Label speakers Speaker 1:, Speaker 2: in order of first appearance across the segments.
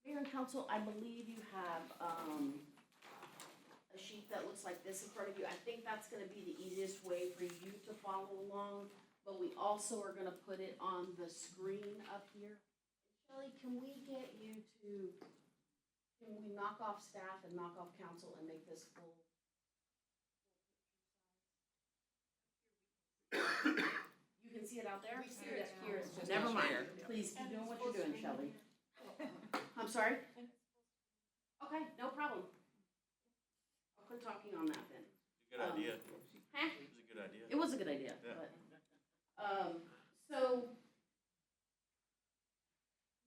Speaker 1: Mayor and council, I believe you have, a sheet that looks like this in front of you. I think that's gonna be the easiest way for you to follow along, but we also are gonna put it on the screen up here. Shelley, can we get you to, can we knock off staff and knock off council and make this full? You can see it out there?
Speaker 2: We see it here, it's just
Speaker 1: Never
Speaker 2: not
Speaker 1: mind,
Speaker 2: shared.
Speaker 1: please keep doing what you're doing, Shelley. I'm sorry? Okay, no problem. I'll quit talking on that then.
Speaker 3: Good idea.
Speaker 1: Huh?
Speaker 3: It was a good idea.
Speaker 1: It was a good idea,
Speaker 3: Yeah.
Speaker 1: but, so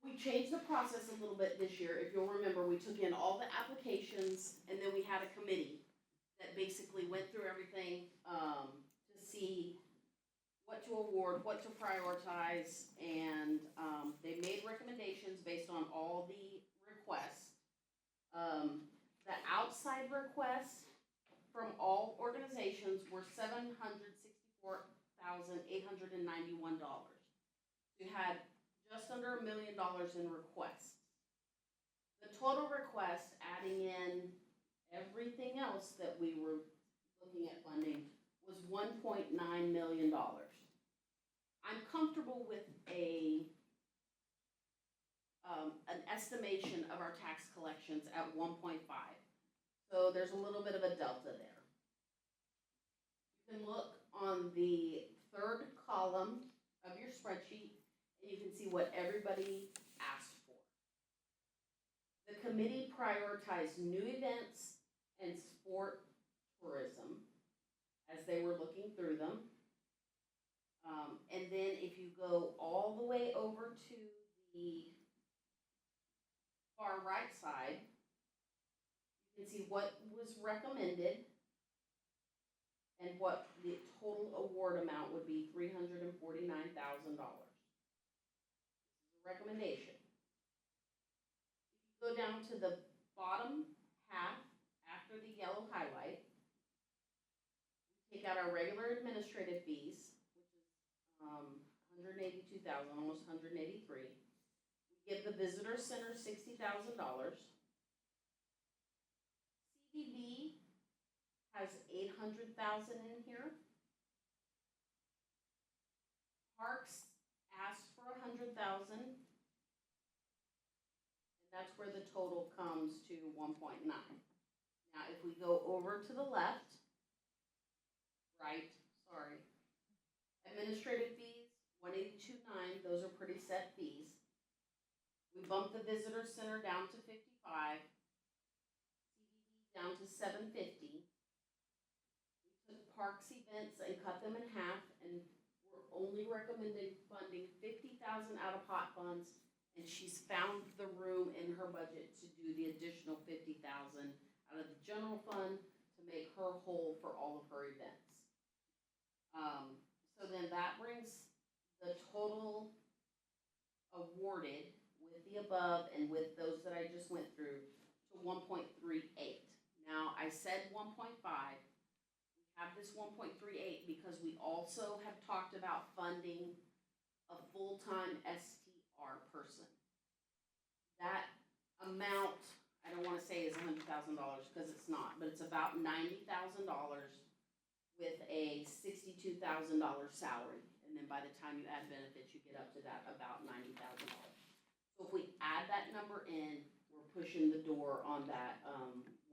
Speaker 1: we changed the process a little bit this year. If you'll remember, we took in all the applications and then we had a committee that basically went through everything, to see what to award, what to prioritize, and, they made recommendations based on all the requests. The outside requests from all organizations were $764,891. We had just under $1 million in requests. The total request, adding in everything else that we were looking at funding, was $1.9 million. I'm comfortable with an estimation of our tax collections at 1.5. So there's a little bit of a delta there. You can look on the third column of your spreadsheet and you can see what everybody asked for. The committee prioritized new events and sport tourism as they were looking through them. And then if you go all the way over to the far right side, you can see what was recommended and what the total award amount would be, $349,000. This is a recommendation. If you go down to the bottom half after the yellow highlight, we take out our regular administrative fees, which is $182,000, almost $183,000. We give the visitor center $60,000. CDB has $800,000 in here. Parks asked for $100,000, and that's where the total comes to 1.9. Now, if we go over to the left, administrative fees, $182,900, those are pretty set fees. We bumped the visitor center down to $55,000, CDD down to $750,000. We took parks events and cut them in half, and we're only recommending funding $50,000 out of hot funds, and she's found the room in her budget to do the additional $50,000 out of the general fund to make her whole for all of her events. So then that brings the total awarded with the above and with those that I just went through to 1.38. Now, I said 1.5. We have this 1.38 because we also have talked about funding a full-time STR person. That amount, I don't want to say is $100,000 because it's not, but it's about $90,000 with a $62,000 salary. And then by the time you add benefits, you get up to that about $90,000. So if we add that number in, we're pushing the door on that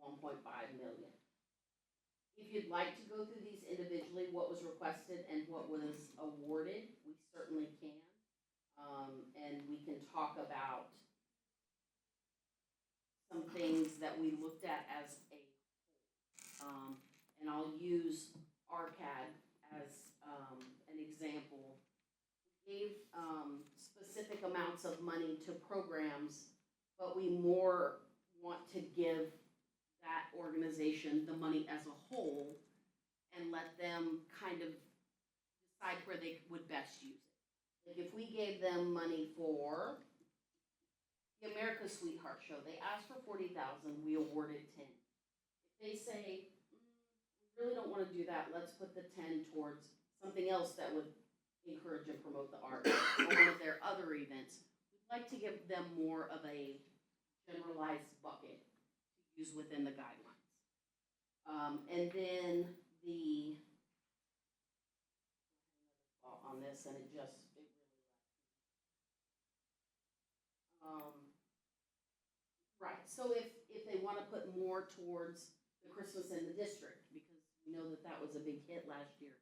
Speaker 1: 1.5 million. If you'd like to go through these individually, what was requested and what was awarded, we certainly can. And we can talk about some things that we looked at as a whole. And I'll use ARCAD as an example. We gave specific amounts of money to programs, but we more want to give that organization the money as a whole and let them kind of decide where they would best use it. Like if we gave them money for the America's Sweetheart Show, they asked for $40,000, we awarded 10. If they say, we really don't want to do that, let's put the 10 towards something else that would encourage and promote the arts or one of their other events, we'd like to give them more of a generalized bucket to use within the guidelines. And then the, on this, and it just, it really, right, so if they wanna put more towards the Christmas in the district, because we know that that was a big hit last year,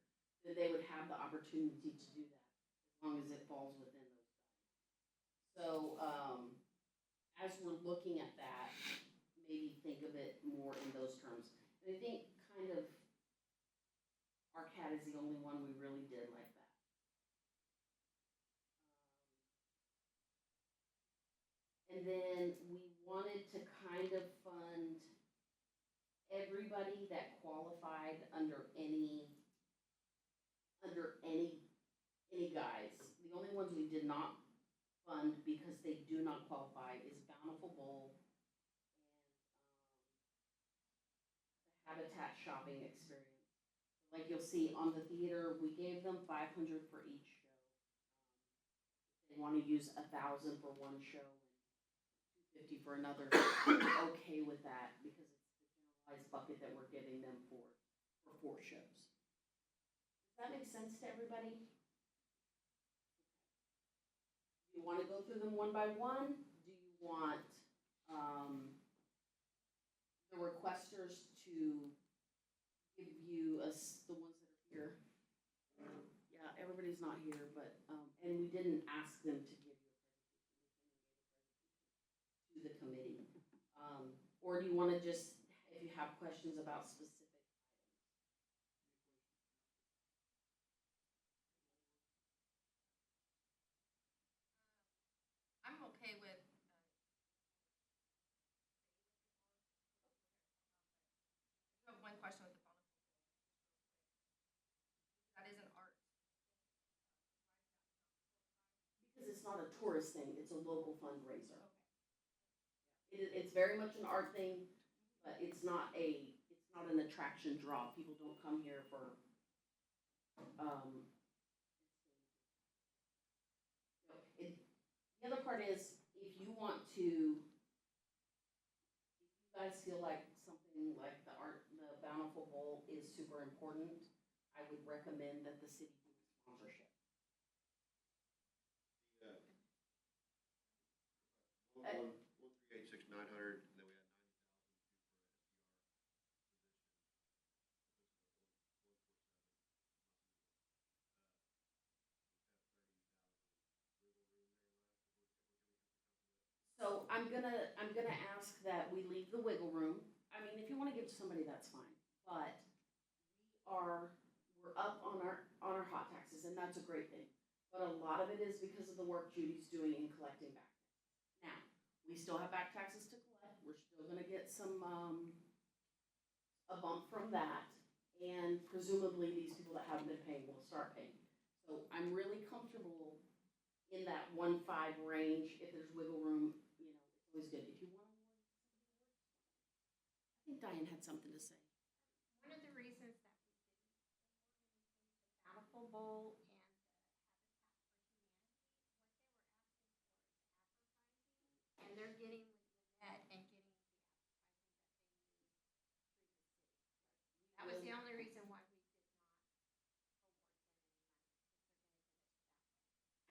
Speaker 1: then they would have the opportunity to do that, as long as it falls within those guidelines. So, as we're looking at that, maybe think of it more in those terms. And I think kind of ARCAD is the only one we really did like that. And then we wanted to kind of fund everybody that qualified under any guise. The only ones we did not fund because they do not qualify is Bountiful Bowl and Habitat Shopping Experience. Like you'll see on the theater, we gave them 500 for each show. If they want to use 1,000 for one show and 250 for another, we're okay with that because it's the generalized bucket that we're giving them for 4 shows. Does that make sense to everybody? Do you want to go through them one by one? Do you want the requesters to give you the ones that are here? Yeah, everybody's not here, but and we didn't ask them to give you a presentation. We came and gave a presentation to the committee. Or do you want to just, if you have questions about specific items?
Speaker 2: I'm okay with. I do have one question with the Bountiful Bowl, just real quick. That is an art.
Speaker 1: Because it's not a tourist thing, it's a local fundraiser. It's very much an art thing, but it's not an attraction draw. People don't come here for, the other part is, if you want to, if you guys feel like something like the Bountiful Bowl is super important, I would recommend that the city do sponsorship.
Speaker 3: Yeah. 1386900, and then we had 90,000 for SDR position. That puts us at 147. Must be.
Speaker 1: So I'm gonna ask that we leave the wiggle room. I mean, if you want to give to somebody, that's fine. But we're up on our hot taxes, and that's a great thing. But a lot of it is because of the work Judy's doing in collecting back taxes. Now, we still have back taxes to collect. We're still gonna get some a bump from that, and presumably these people that haven't been paying will start paying. So I'm really comfortable in that 1.5 range. If there's wiggle room, you know, it's always good. If you want to award somebody awards, I think Diane had something to say.
Speaker 4: One of the reasons that we didn't award anything to Bountiful Bowl and the Habitat for Humanity, what they were asking for is advertising, and they're getting with Lynette and getting the advertising that they need through the city. That was the only reason why we did not award them any money, because they're gonna get it that way.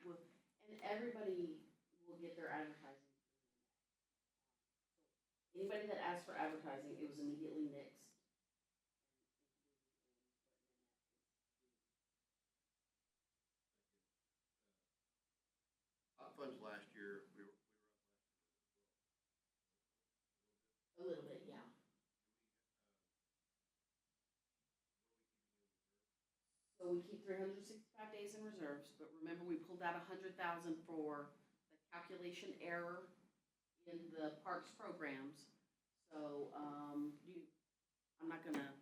Speaker 1: Well, and everybody will get their advertising through Lynette. So anybody that asked for advertising, it was immediately nixed.
Speaker 3: Hot funds last year, we were up last year as well.
Speaker 1: A little bit, yeah. So we keep 365 days in reserves, but remember we pulled out 100,000 for the calculation error in the parks programs. So I'm not gonna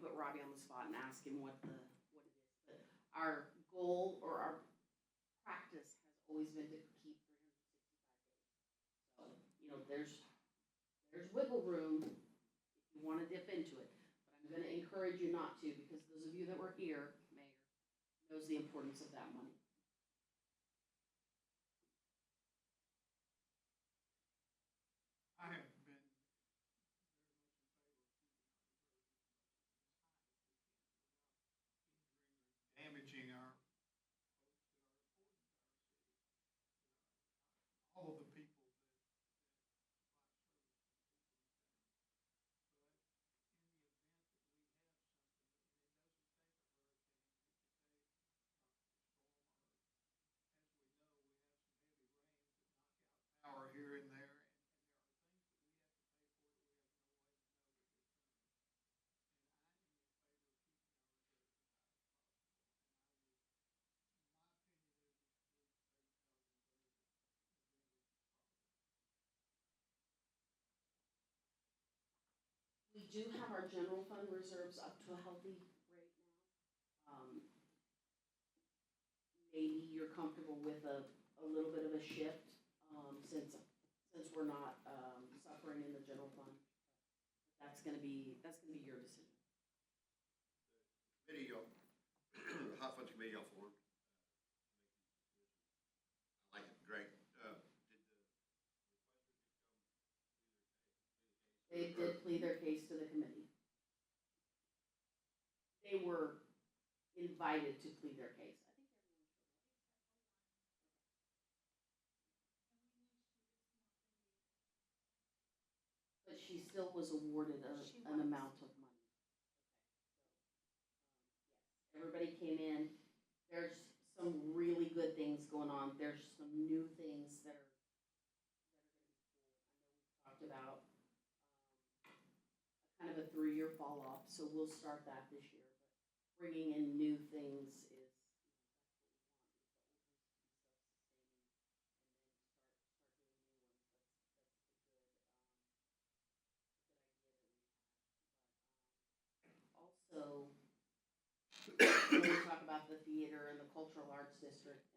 Speaker 1: put Robbie on the spot and ask him what it is. But our goal or our practice has always been to keep 365 days. So you know there's wiggle room if you want to dip into it. I'm going to encourage you not to, because those of you that were here, Mayor, knows the importance of that money.
Speaker 5: managing our folks that are important to our city. All of the people that provide service to the people in town. But in the event that we have something, and it doesn't take a hurricane to say, not a storm, or as we know, we have some heavy rains that knock out power here and there, and there are things that we have to pay for that we have no way to know that they're coming. And I am in favor of keeping our reserves as high as possible, and I will, my opinion is to stay 1,000 for everything.
Speaker 1: We do have our general fund reserves up to a healthy rate now. Maybe you're comfortable with a little bit of a shift, since we're not, suffering in the general fund. That's gonna be your decision.
Speaker 3: Committee, y'all, the hot funds committee y'all formed, I like it, great.
Speaker 1: They did plead their case to the committee. They were invited to plead their case. I think everyone showed up. But she still was awarded
Speaker 4: She
Speaker 1: an
Speaker 4: was.
Speaker 1: amount of money. Yes, everybody came in. There's some really good things going on. There's some new things that are gonna be cool. I know we've talked about kind of a 3-year fall off, so we'll start that this year. But bringing in new things is, that's what we want, is the old ones to be self-sustaining and then start doing new ones. That's a good, also, when we talk about the theater and the cultural arts district and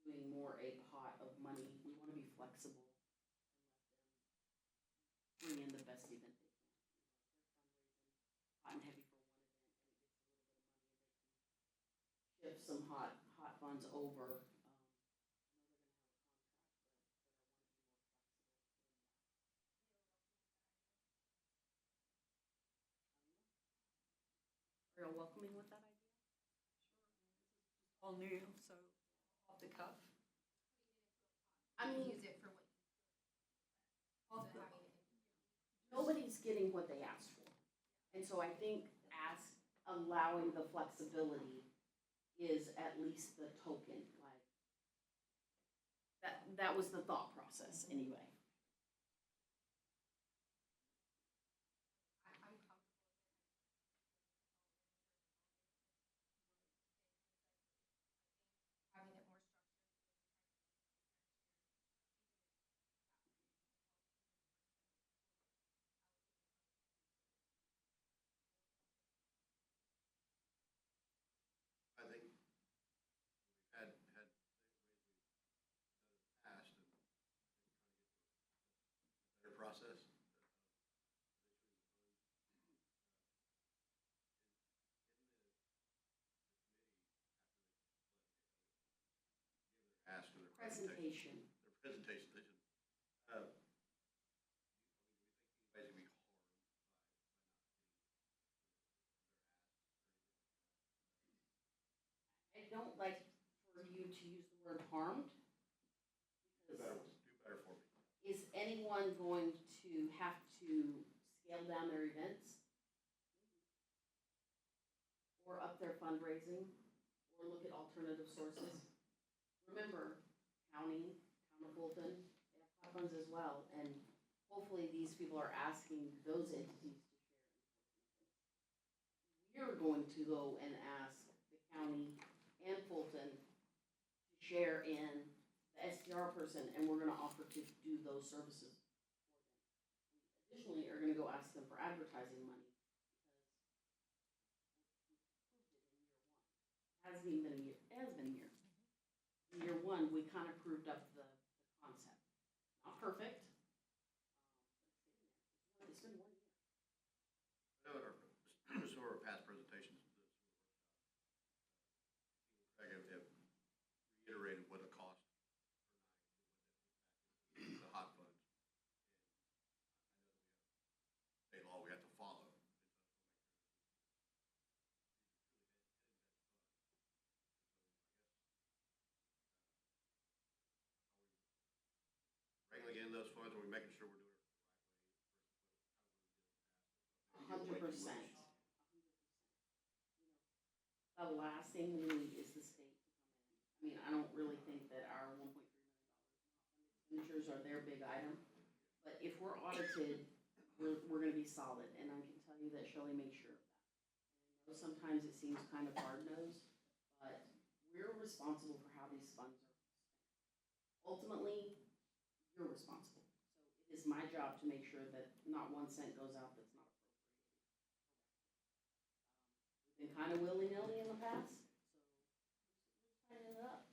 Speaker 1: doing more a pot of money, we want to be flexible and let them bring in the best event they can. Hot and heavy for one event, and it gets a little bit of money, and they can shift some hot funds over. I know they're gonna have a contract, but I want to be more flexible. Are you welcoming with that idea?
Speaker 6: All new, so off the cuff.
Speaker 1: I mean,
Speaker 2: Use it for what you feel.
Speaker 6: Off
Speaker 2: So
Speaker 6: the,
Speaker 2: having it.
Speaker 1: nobody's getting what they asked for. And so I think allowing the flexibility is at least the token, like, that was the thought process anyway.
Speaker 2: I'm comfortable with it. Having it more structured.
Speaker 3: I think we've had ways we've done it in the past, and I think we're trying to get to a better process. Ask for their
Speaker 1: Presentation.
Speaker 3: their presentation, they should, I mean, do we think anybody's gonna be harmed by
Speaker 1: I don't like for you to use the word harmed.
Speaker 3: not getting do better for me?
Speaker 1: Is anyone going to have to scale down their events? Or up their fundraising? Or look at alternative sources? Remember, county, Town of Fulton, they have hot funds as well, and hopefully these people are asking those entities to share. We're going to go and ask the county and Fulton to share in the SDR person, and we're gonna offer to do those services for them. We additionally are gonna go ask them for advertising money, because we proved it in year 1. It hasn't even been a year, it has been a year. In year 1, we kind of proved up the concept. Not perfect, but it's getting there. It's been 1 year.
Speaker 3: I know in some of our past presentations, Craig have reiterated what it cost per night, the hot funds. And I know that we have state law we have to follow. those funds, are we making sure we're doing it the right way?
Speaker 1: 100%. The last thing we need is the state to come in. I mean, I don't really think that our $1.3 million in expenditures are their big item. But if we're audited, we're gonna be solid, and I can tell you that Shelley makes sure of that. And I know sometimes it seems kind of hard-nosed, but we're responsible for how these funds are spent. Ultimately, you're responsible. So it is my job to make sure that not 1 cent goes out that's not appropriated. We've been kind of willy-nilly in the past, so let's tighten it up.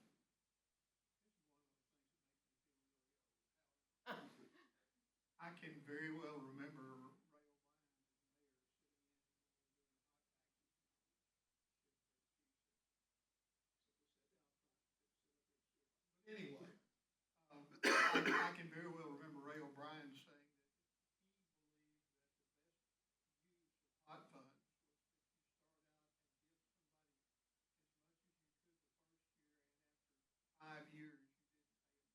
Speaker 5: I can very well remember Ray O'Brien as mayor sitting in when we were doing hot taxes. But anyway, I can very well remember Ray O'Brien saying that he believed that the best use of hot funds was that you start out and give somebody as much as you could the first year, and after 5 years, you didn't pay them any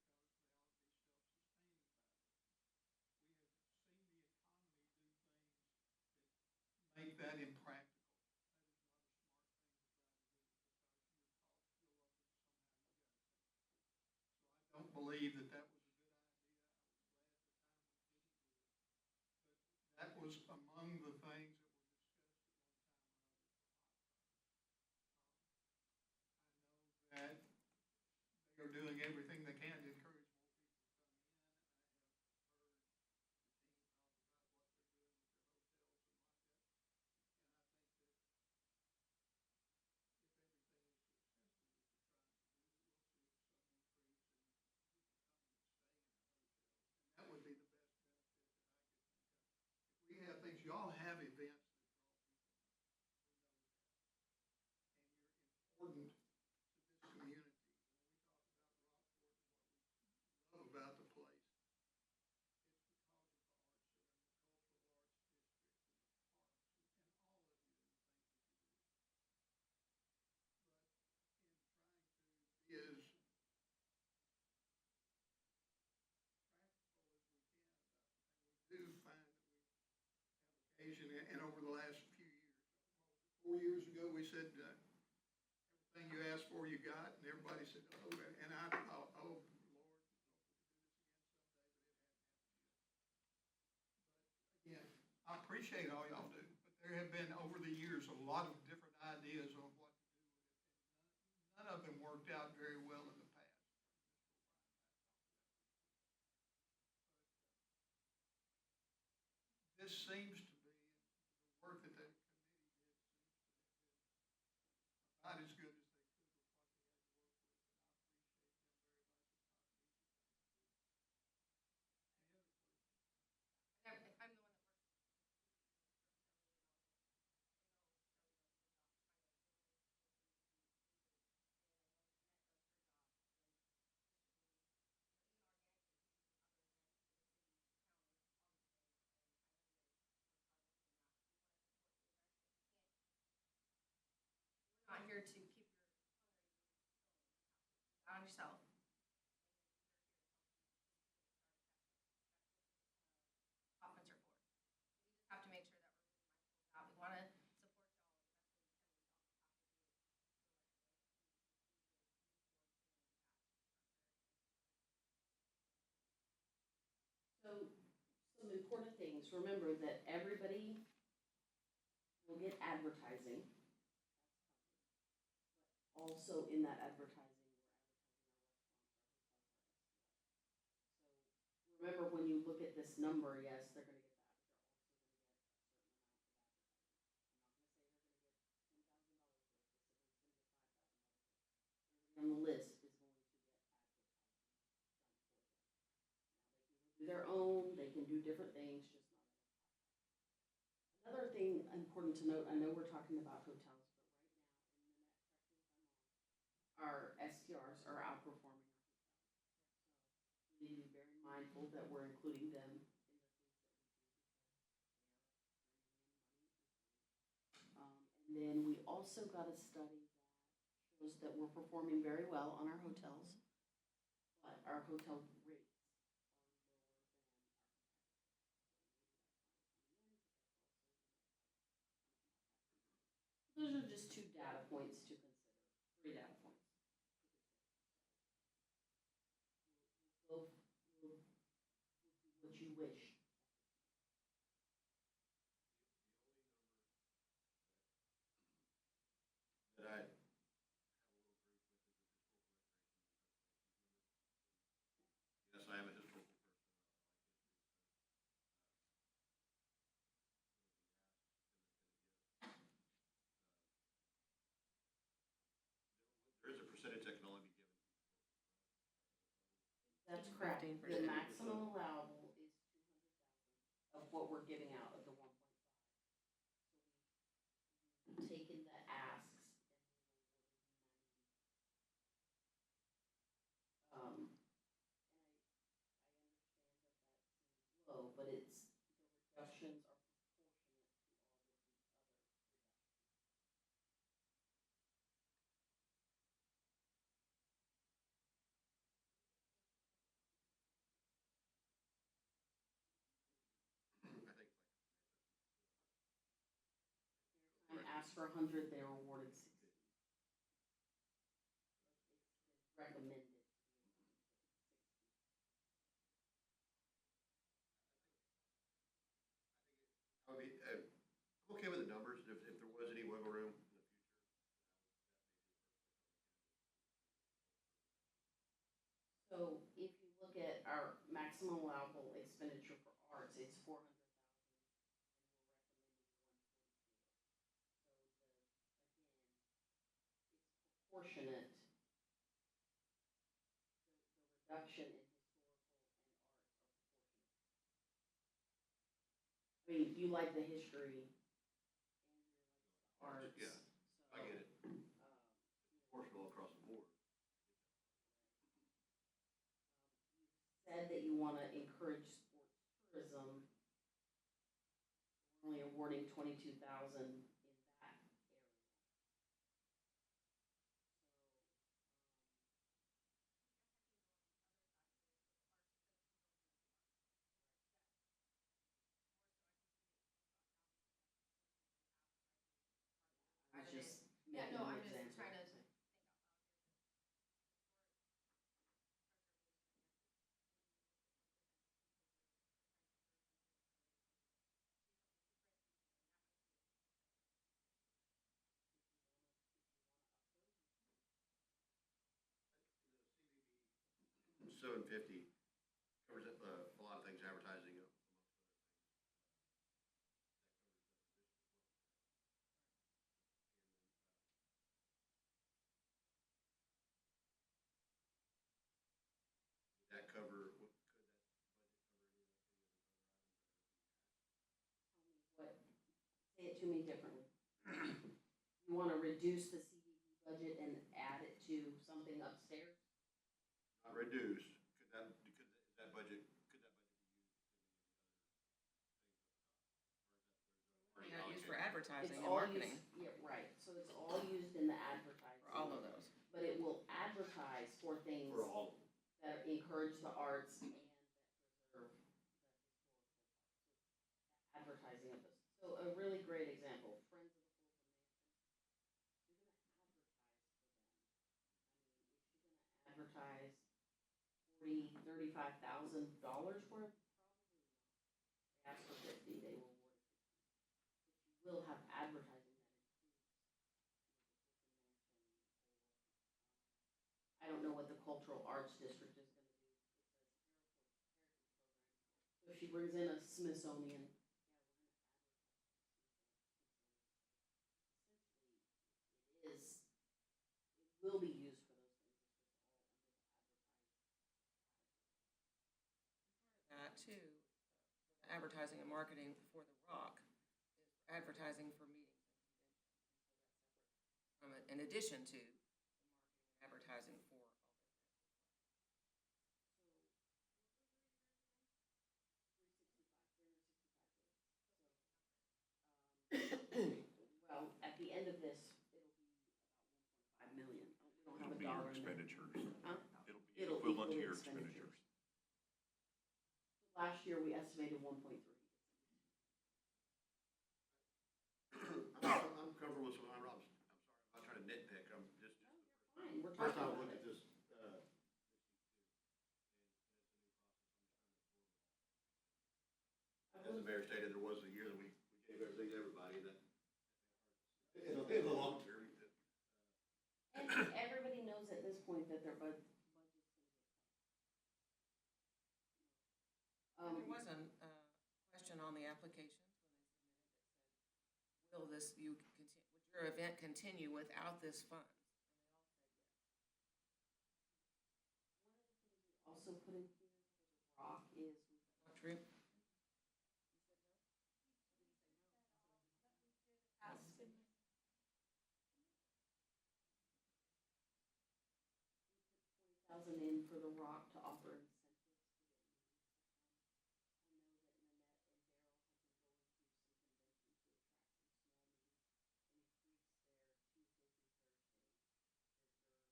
Speaker 5: more at all, because they ought to be self-sustaining by then. We have seen the economy do things that make that impractical. That is not a smart thing to try to do, because your costs go up and somehow you gotta pay. So I don't believe that that was a good idea. I was glad at the time we didn't do it. But that was among the things that were discussed at one time or another for hot funds. I know that they are doing everything they can to encourage more people to come in. I have heard the team talk about what they're doing with their hotels and like that. And I think that if everything is successful that they're trying to do, that we'll see some increase in people coming and staying in our hotels. And that would be the best benefit that I could think of. If we have things, y'all have events that draw people in. We know that. And you're important to this community. When we talk about Rockport and what we love about the place, it's because of the arts center and the cultural arts district and the parks and all of you and the things that you do. But in trying to be as practical as we can about the thing, we do find that we have occasion, and over the last few years, what was it, 4 years ago, we said, everything you asked for, you got, and everybody said, oh, and I thought, oh, Lord, I hope we can do this again someday, but it hadn't happened yet. But again, I appreciate all y'all do, but there have been, over the years, a lot of different ideas on what to do with it, and none of them worked out very well in the past. This seems to be, the work that the committee did seems to have been about as good as they could with what they had to work with, and I appreciate them very much. It's not an easy thing to do. Any other questions?
Speaker 2: And if I'm the one that works with the city, I know Shelley knows the job. I know Jeanette does her job. When, even organic and even with other events for the city, the town, all the same. And I know you guys work hard working that. We wanna support you. We're not here to keep your fundraising going. You have to do that on yourself. Conference report. So we just have to make sure that we're really mindful of that. We want to support y'all the best way we can. We also have to do it the right way and continue to move towards getting that structure.
Speaker 1: So, some important things, remember that everybody will get advertising. Also in that advertising, we're advertising our restaurants, our hotels, our STRs. So remember, when you look at this number, yes, they're gonna get that, but they're also gonna get a certain amount of advertising. I'm not gonna say they're gonna get $10,000 worth, they said they're just gonna get $5,000 worth. Everybody on the list is going to get advertising done for them. Now, they can do their own, they can do different things, just not enough. Another thing important to note, I know we're talking about hotels, but right now, in the next section I'm on, our STRs are outperforming our hotels. So we need to be very mindful that we're including them in the things that we do, because they are bringing in money. And then we also got a study that shows that we're performing very well on our hotels, but our hotel rates are lower than our competitors. So maybe that's why we're coming in, because that's also, you know, those are just two data points to consider, three data points to consider. So we'll do what you wish.
Speaker 3: That I have a little grief with is the historical recreation and preservation. Yes, I am a historical person. I like history, so there is a percentage that can only be given to historical.
Speaker 1: That's correct.
Speaker 6: 15%.
Speaker 1: The maximum allowable is 200,000 of what we're giving out of the 1.5. So we've taken the asks and we've awarded 90. And I understand that seems low, but it's, the reductions are proportionate to all of the other reductions.
Speaker 3: I think like
Speaker 1: Maritime asked for 100, they were awarded 60. It's been recommended to be
Speaker 3: I would be, I'm okay with the numbers. If there was any wiggle room in the future,
Speaker 1: So if you look at our maximum allowable expenditure for arts, it's 400,000, and we're recommending 144. So again, it's proportionate. The reduction in historical and arts are proportionate. I mean, you like the history, and you like the arts.
Speaker 3: Yeah, I get it.
Speaker 1: You know,
Speaker 3: Proportional across the board.
Speaker 1: you said that you want to encourage sports tourism. We're only awarding 22,000 in that area. I was just
Speaker 2: Yeah,
Speaker 1: making
Speaker 2: no,
Speaker 1: an
Speaker 2: I'm just
Speaker 1: example.
Speaker 2: trying to think out loud here.
Speaker 3: $750 covers a lot of things, advertising amongst other things. That covers the position as well.
Speaker 1: Tell me what, say it to me differently. You want to reduce the CDB budget and add it to something upstairs?
Speaker 3: Not reduce, could that, is that budget, could that budget be used in any of the other things up top? Or is that
Speaker 6: Yeah, used for
Speaker 3: allocated?
Speaker 6: advertising
Speaker 1: It's
Speaker 6: and
Speaker 1: all
Speaker 6: marketing
Speaker 1: used, yeah, right, so it's all used in the advertising.
Speaker 6: for all of those.
Speaker 1: But it will advertise for things
Speaker 3: For all,
Speaker 1: that encourage the arts and that preserve the historical parts. So advertising of this. So a really great example, Friends of the Fulton Mansion. You're gonna advertise for them. I mean, is she gonna advertise $35,000 worth? Probably not. They asked for 50, they were awarded 50. But you will have advertising that includes, you know, the Fulton Mansion, or I don't know what the cultural arts district is gonna do. It says heritage programs. So if she brings in a Smithsonian, yeah, we're gonna advertise for Smithsonian. Essentially, it will be used for those things, it's just all under the advertised category.
Speaker 6: That too, the advertising and marketing for the Rock is advertising for meetings and conventions. And so that's separate from it, in addition to the marketing and advertising for all their events as well.
Speaker 1: So, 365 days. Well, at the end of this, it'll be about 1.5 million. We don't have
Speaker 7: It'll
Speaker 1: a
Speaker 7: be your
Speaker 1: dollar in there.
Speaker 7: expenditures.
Speaker 1: Huh?
Speaker 7: It'll be
Speaker 1: It'll
Speaker 7: equivalent to
Speaker 1: equal
Speaker 7: your
Speaker 1: its Last year, we estimated 1.3.
Speaker 3: I'm comfortable with, I'm sorry, I'm not trying to nitpick, I'm just.
Speaker 1: Fine, we're
Speaker 3: First
Speaker 1: talking
Speaker 3: time I
Speaker 1: about
Speaker 3: looked at
Speaker 1: it.
Speaker 3: this, as the mayor stated, there was a year that we gave everything to everybody, that in the long term.
Speaker 1: And everybody knows at this point that their budget's gonna get cut.
Speaker 6: There was a question on the applications when they submitted that said, would your event continue without this fund?
Speaker 1: Also put in here for the rock is we've got
Speaker 6: Not true?
Speaker 1: $20,000 in for the rock to offer incentives to get meetings to come. I know that Nanette and Daryl have been going through some conventions to attract some small meetings and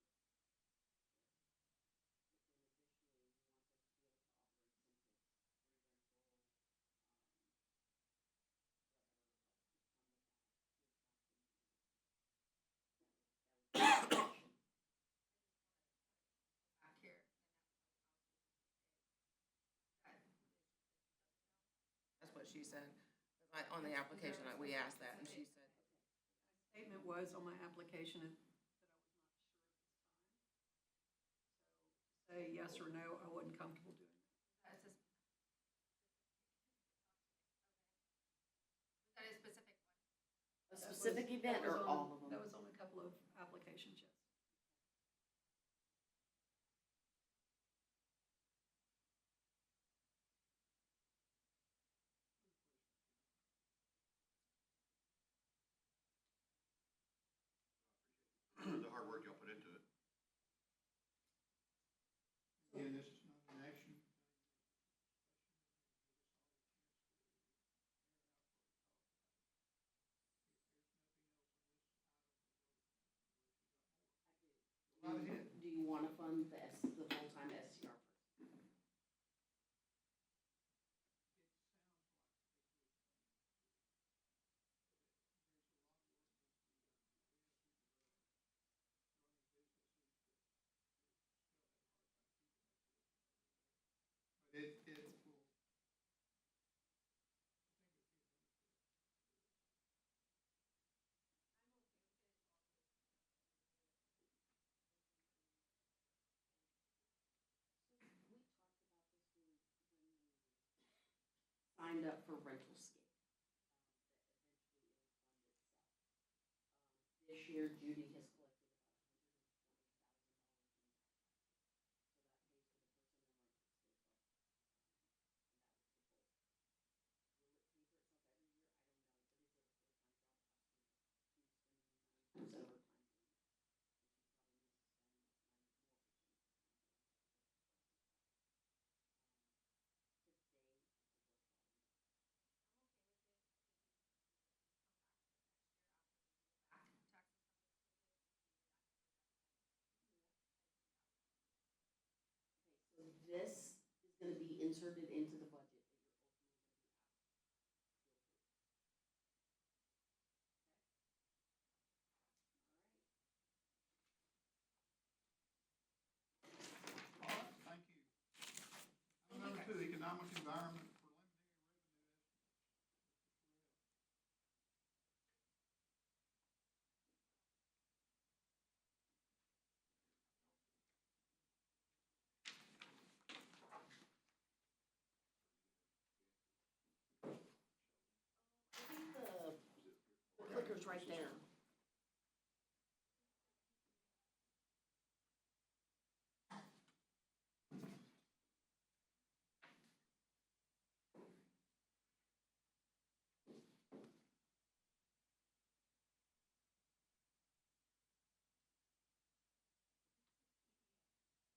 Speaker 1: increase their Tuesday through Thursday, their DURN. But then additionally, we want them to be able to offer incentives, free rental, whatever else could come with that to attract the meetings. That would be an option.
Speaker 2: Back here,
Speaker 6: That's what she said. 'Cause on the application, we asked that, and she said,
Speaker 7: Statement was on my application that I was not sure at this time. So to say yes or no, I wasn't comfortable doing that.
Speaker 2: That's a was that a specific one?
Speaker 1: A specific event
Speaker 7: That was
Speaker 1: or
Speaker 7: on-
Speaker 1: all of them?
Speaker 7: That was on a couple of applications, yes.
Speaker 3: The hard work y'all put into it.
Speaker 5: Again, this is not an action. Go right ahead.
Speaker 1: Do you want to fund the full-time SCR person?
Speaker 5: But it will,
Speaker 1: We talked about this when we signed up for rental scape, that eventually it'll fund itself. This year Judy has collected about $120,000 in back taxes. So that pays for the person and rentals. Will it pay for itself every year? I don't know, but is it a full-time job? Us doing it? She's spending 90% of her time doing that, and she probably misses spending more percentage of her time doing that. Today, it's a worthwhile investment.
Speaker 2: I'm okay with it if you come back to it next year after we do the back taxes come in, so we get that figured out.
Speaker 1: Okay, so this is gonna be inserted into the budget that you're ultimately gonna be asked to approve. Okay? All right.
Speaker 5: all right, thank you. Item number 2, economic environment preliminary revenue estimates.
Speaker 1: I think the clicker's right there.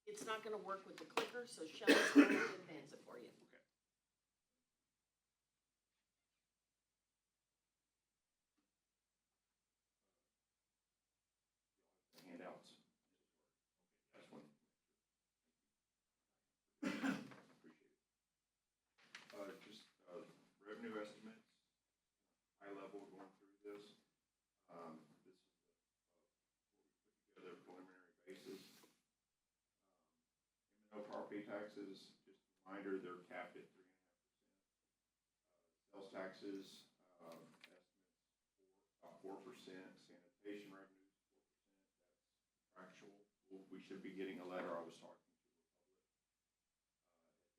Speaker 1: It's not gonna work with the clicker, so Shelley's going to advance it for you.
Speaker 3: Okay.
Speaker 8: Handouts. Okay, that's one. Appreciate it. taxes, just a reminder, they're capped at 3.5%. Sales taxes, estimates about 4%. Sanitation revenues, 4%. That's contractual. We should be getting a letter. I was talking to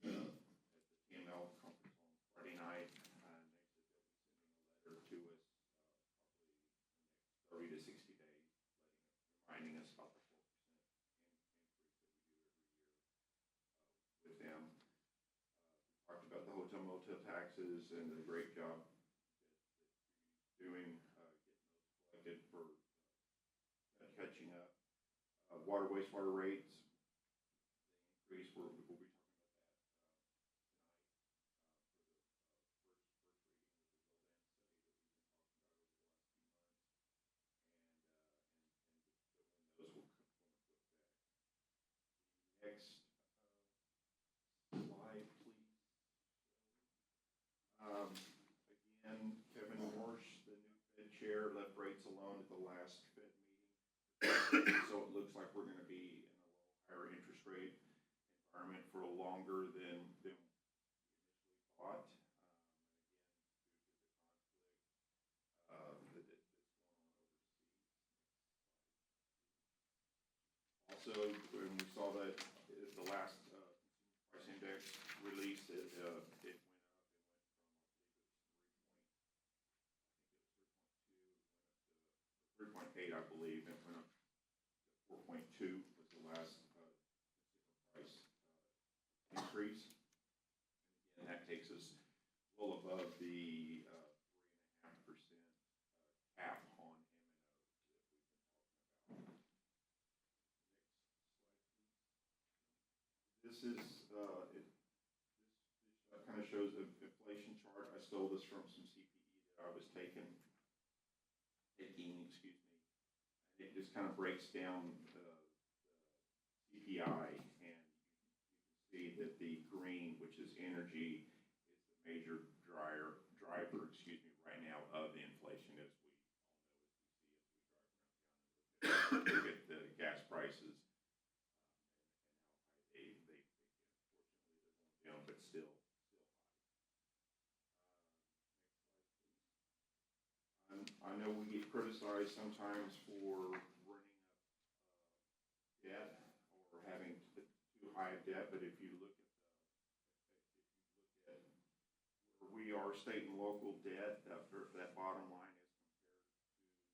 Speaker 8: Republic at the TML conference on Friday night, and they said they'll be sending a letter to us probably in the next 30 to 60 days, reminding us about the 4% increase that we do every year with them. We talked about the hotel motel taxes and the great job that doing getting those collected for catching up. Water wastewater rates, the increase, we'll be talking about that tonight for the first reading with the bill density that we've been talking about over the last few months, and when those will come into effect. Next slide, please. Again, Kevin Morse, the new Fed chair, left rates alone at the last Fed meeting. So it looks like we're going to be in a little higher interest rate environment for longer than we initially thought. Again, due to the conflict that's going on overseas. Also, when we saw that the last consumer price index release, it went up. It went from, I believe it was 3.2, it went up to 3.8, I believe. It went up to 4.2 was the last consumer price increase. And again, that takes us well above the 3.5% cap on M&O that we've been talking about. Next slide, please. This kind of shows the inflation chart. I stole this from some CPE that I was taking, excuse me. And it just kind of breaks down the CPI, and you can see that the green, which is energy, is the major driver, excuse me, right now of the inflation, as we all know, as we see as we drive around town and look at the gas prices and how high they unfortunately they're going down, but still high. Next slide, please. I know we get criticized sometimes for running up debt or having too high a debt, but if you look at where we are, state and local debt, that bottom line is compared to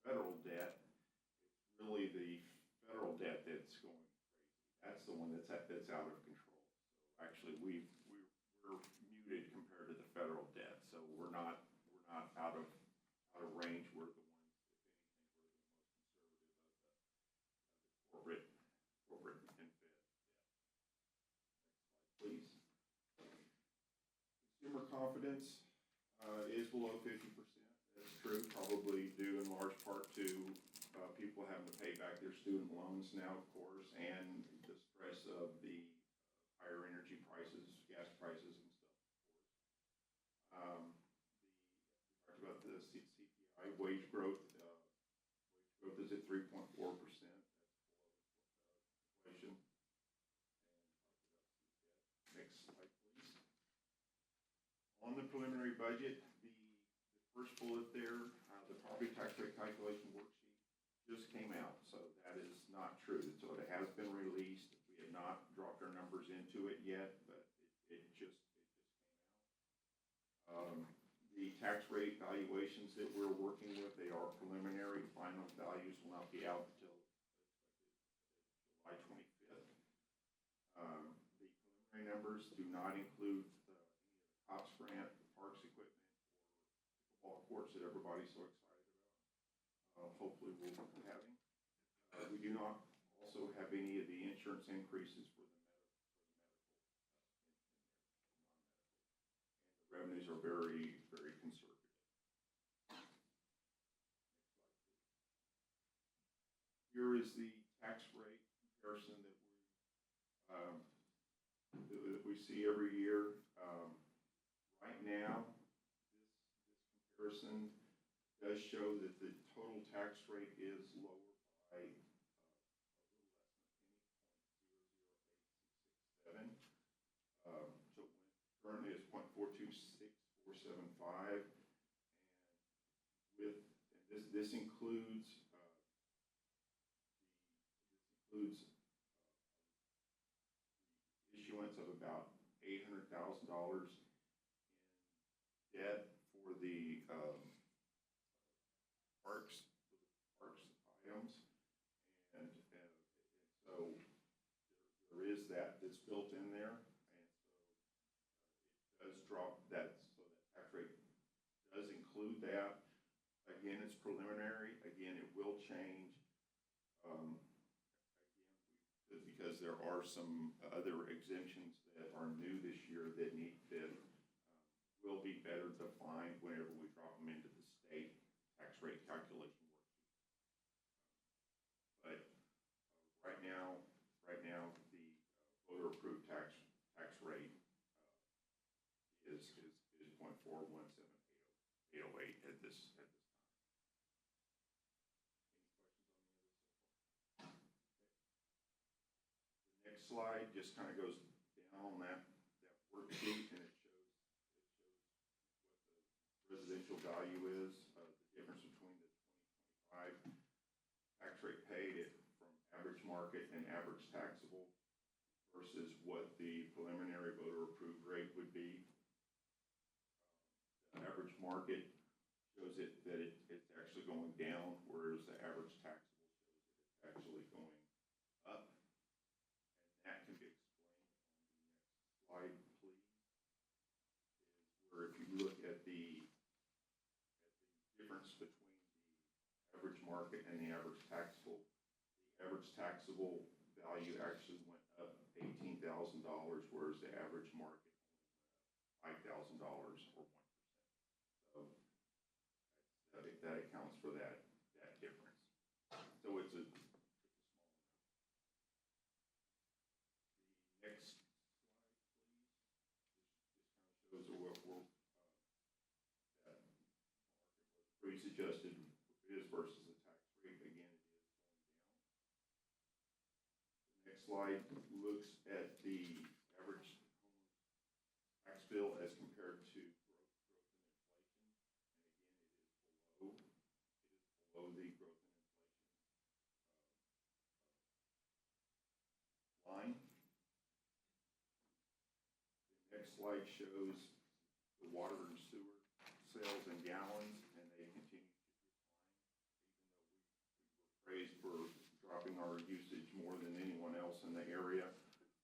Speaker 8: federal debt, it's really the federal debt that's going crazy. That's the one that's out of control. So actually, we're muted compared to the federal debt, so we're not out of range. We're the ones, if anything, we're the most conservative of the corporate and Fed debt. Next slide, please. Consumer confidence is below 50%. That's true, probably due in large part to people having to pay back their student loans now, of course, and the stress of the higher energy prices, gas prices, and stuff, of course. We talked about the CPI wage growth. Wage growth is at 3.4%. That's below inflation. And next slide, please. On the preliminary budget, the first bullet there, the property tax rate calculation worksheet just came out, so that is not true. So it has been released. We have not dropped our numbers into it yet, but it just came out. The tax rate valuations that we're working with, they are preliminary. Final values will not be out until July 25th. The preliminary numbers do not include any of the COPS grant, the parks equipment, or pickleball courts that everybody's so excited about. Hopefully we'll be having. We do not also have any of the insurance increases for the medical in there, non-medical. And the revenues are very, very conservative. Next slide, please. Here is the tax rate comparison that we see every year. Right now, this comparison does show that the total tax rate is lower by a little less than a penny, 0.00867. 25. And this includes, issuance of about $800,000 in debt for the parks items. And so there is that's built in there. And so it does drop that, so that tax rate does include that. Again, it's preliminary. Again, it will change. Because there are some other exemptions that are new this year that will be better defined whenever we drop them into the state tax rate calculation worksheet. But right now, the voter approved tax rate is 0.417808 at this time. Next slide just kind of goes down on that worksheet, and it shows what the residential value is, the difference between the 2025 tax rate paid from average market and average taxable versus what the preliminary voter approved rate would be. The average market shows that it's actually going down, whereas the average taxable shows that it's actually going up. That can be explained on the next slide, please, is where if you look at the difference between the average market and the average taxable value actually went up $18,000, whereas the average market only went up $5,000 or 1%. So that accounts for that difference. So it's a small amount. Next slide, please. This kind of shows what that market was pre-suggested is versus the tax rate. Again, it is going down. The next slide looks at the average home tax bill as compared to growth in inflation. And again, it is below the growth in inflation line. The next slide shows the water and sewer sales in gallons, and they continue to decline, even though we were praised for dropping our usage more than anyone else in the area.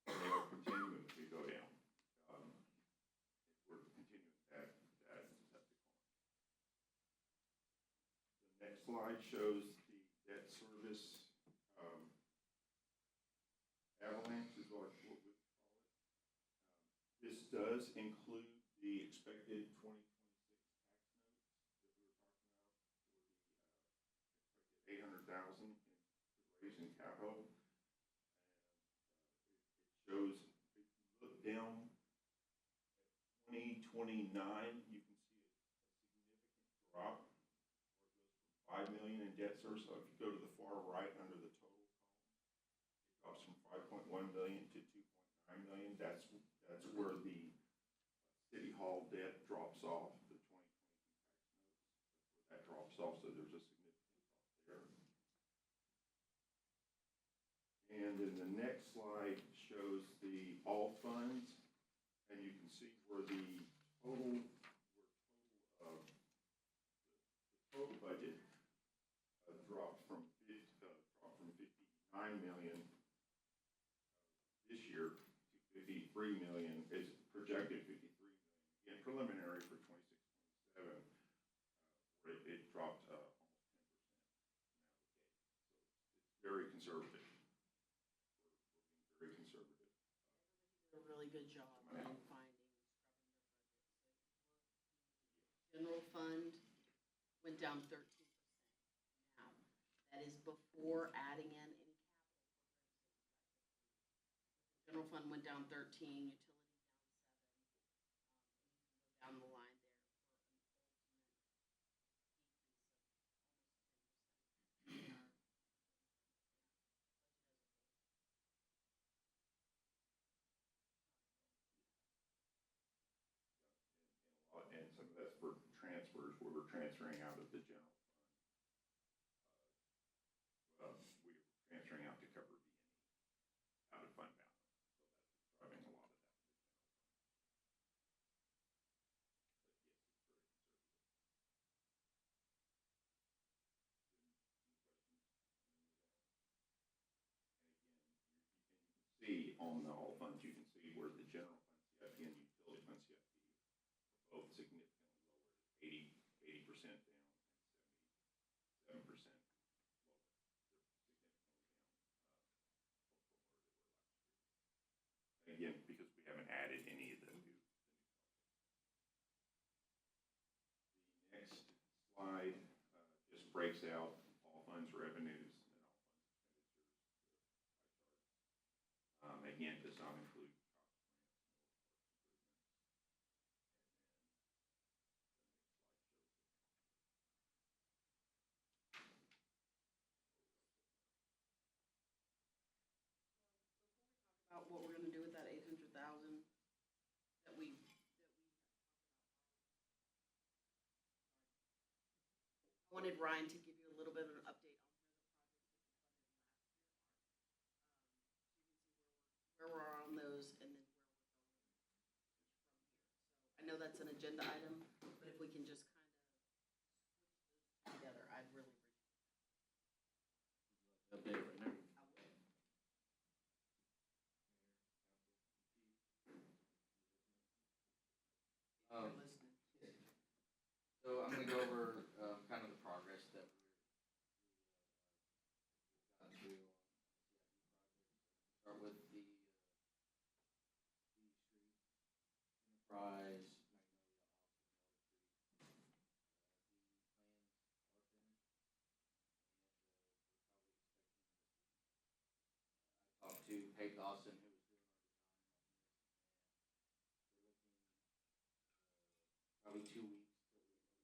Speaker 8: They are continuing to go down. We're continuing that decline. The next slide shows the debt service avalanche is what we call it. This does include the expected 2026 tax notes that we were talking about for the expected $800,000 to raise in capital. It shows, if you look down at 2029, you can see a significant drop where it goes from $5 million in debt service. So if you go to the far right under the total column, it drops from $5.1 million to $2.9 million. That's where the City Hall debt drops off, the 2022 tax notes. That's where that drops off, so there's a significant drop there. And then the next slide shows the all funds, and you can see where the total budget dropped from 59 million this year to 53 million. It's projected 53 million. Again, preliminary for 26, 27, where it dropped almost 10% from allocated. So it's very conservative. We're being very conservative.
Speaker 1: Did a really good job in finding, scrubbing their budget. So the general fund went down 13%. Now, that is before adding in any capital programs that you guys have approved. The general fund went down 13, utilities down 7, and you can go down the line there for an ultimate decrease of almost 10% in our budget as a whole.
Speaker 8: And some of that's for we were transferring out of the general fund. We were transferring out to cover B&E out of fund balance. So that's what's driving a lot of that in the general fund. But yes, it's very conservative. And again, you can see on the all funds, you can see where the general fund CIP and utility fund CIP are both significantly lower, 80% down and 77% lower. They're significantly down from where they were last year. And again, because we haven't added any of the new projects. The next slide just breaks out all funds revenues and all funds expenditures, the pie charts. Again, does not include cost grants nor parks improvements. And then the next slide shows it.
Speaker 1: About what we're gonna do with that 800,000 that we have talked about. I wanted Ryan to give you a little bit of an update on where the projects have been funded last year are. So you can see where we're on those and then where we're going from here. So I know that's an agenda item, but if we can just kind of switch those two together, I'd really appreciate that.
Speaker 9: Update right now.
Speaker 1: I would. If
Speaker 9: Um,
Speaker 1: you're listening.
Speaker 9: So I'm gonna go over, kind of the progress that we've gotten to on the CIP projects. Start with the street, Enterprise, Magnolia, Austin water treatment. The plans are finished, and we're probably expecting this week. I talked to Peg Dawson, who was doing our design on this, and we're looking, probably 2 weeks till we open up the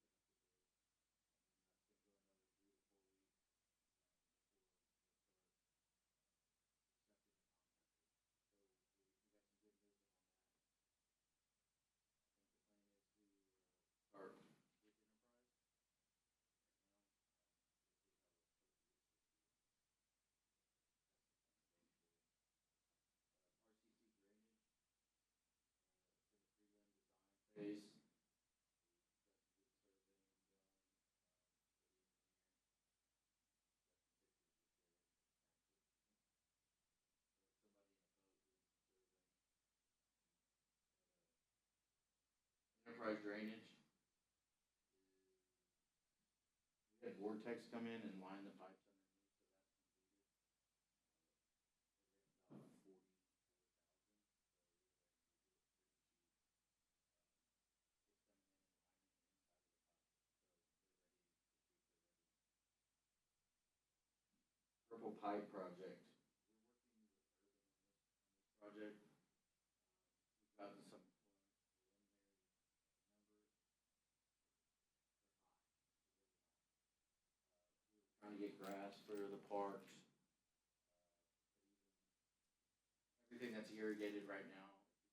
Speaker 9: bid. And then that's gonna go another 3 to 4 weeks, before we start, accepting the contractors. So we got some good movement on that. I think the plan is to, start with Enterprise right now. We'll see how it goes going forward. RCC drainage, it's in the prelim design phase. Got some good surveying done, for the engineer. Got some pictures to share if it counts. So it's somebody in a boat doing some surveying. Enterprise drainage is, we had Vortex come in and line the pipes underneath, so that's completed. They ran about 44,000, so we were able to get pretty cheap. It's coming in and lining the inside of the pipe, so they're ready to shoot, they're ready. Purple Pipe Project, we're working with Urban on this project. We've gotten some preliminary numbers. They're high, really high. We were trying to get grass for the parks, but even everything that's irrigated right now, if you do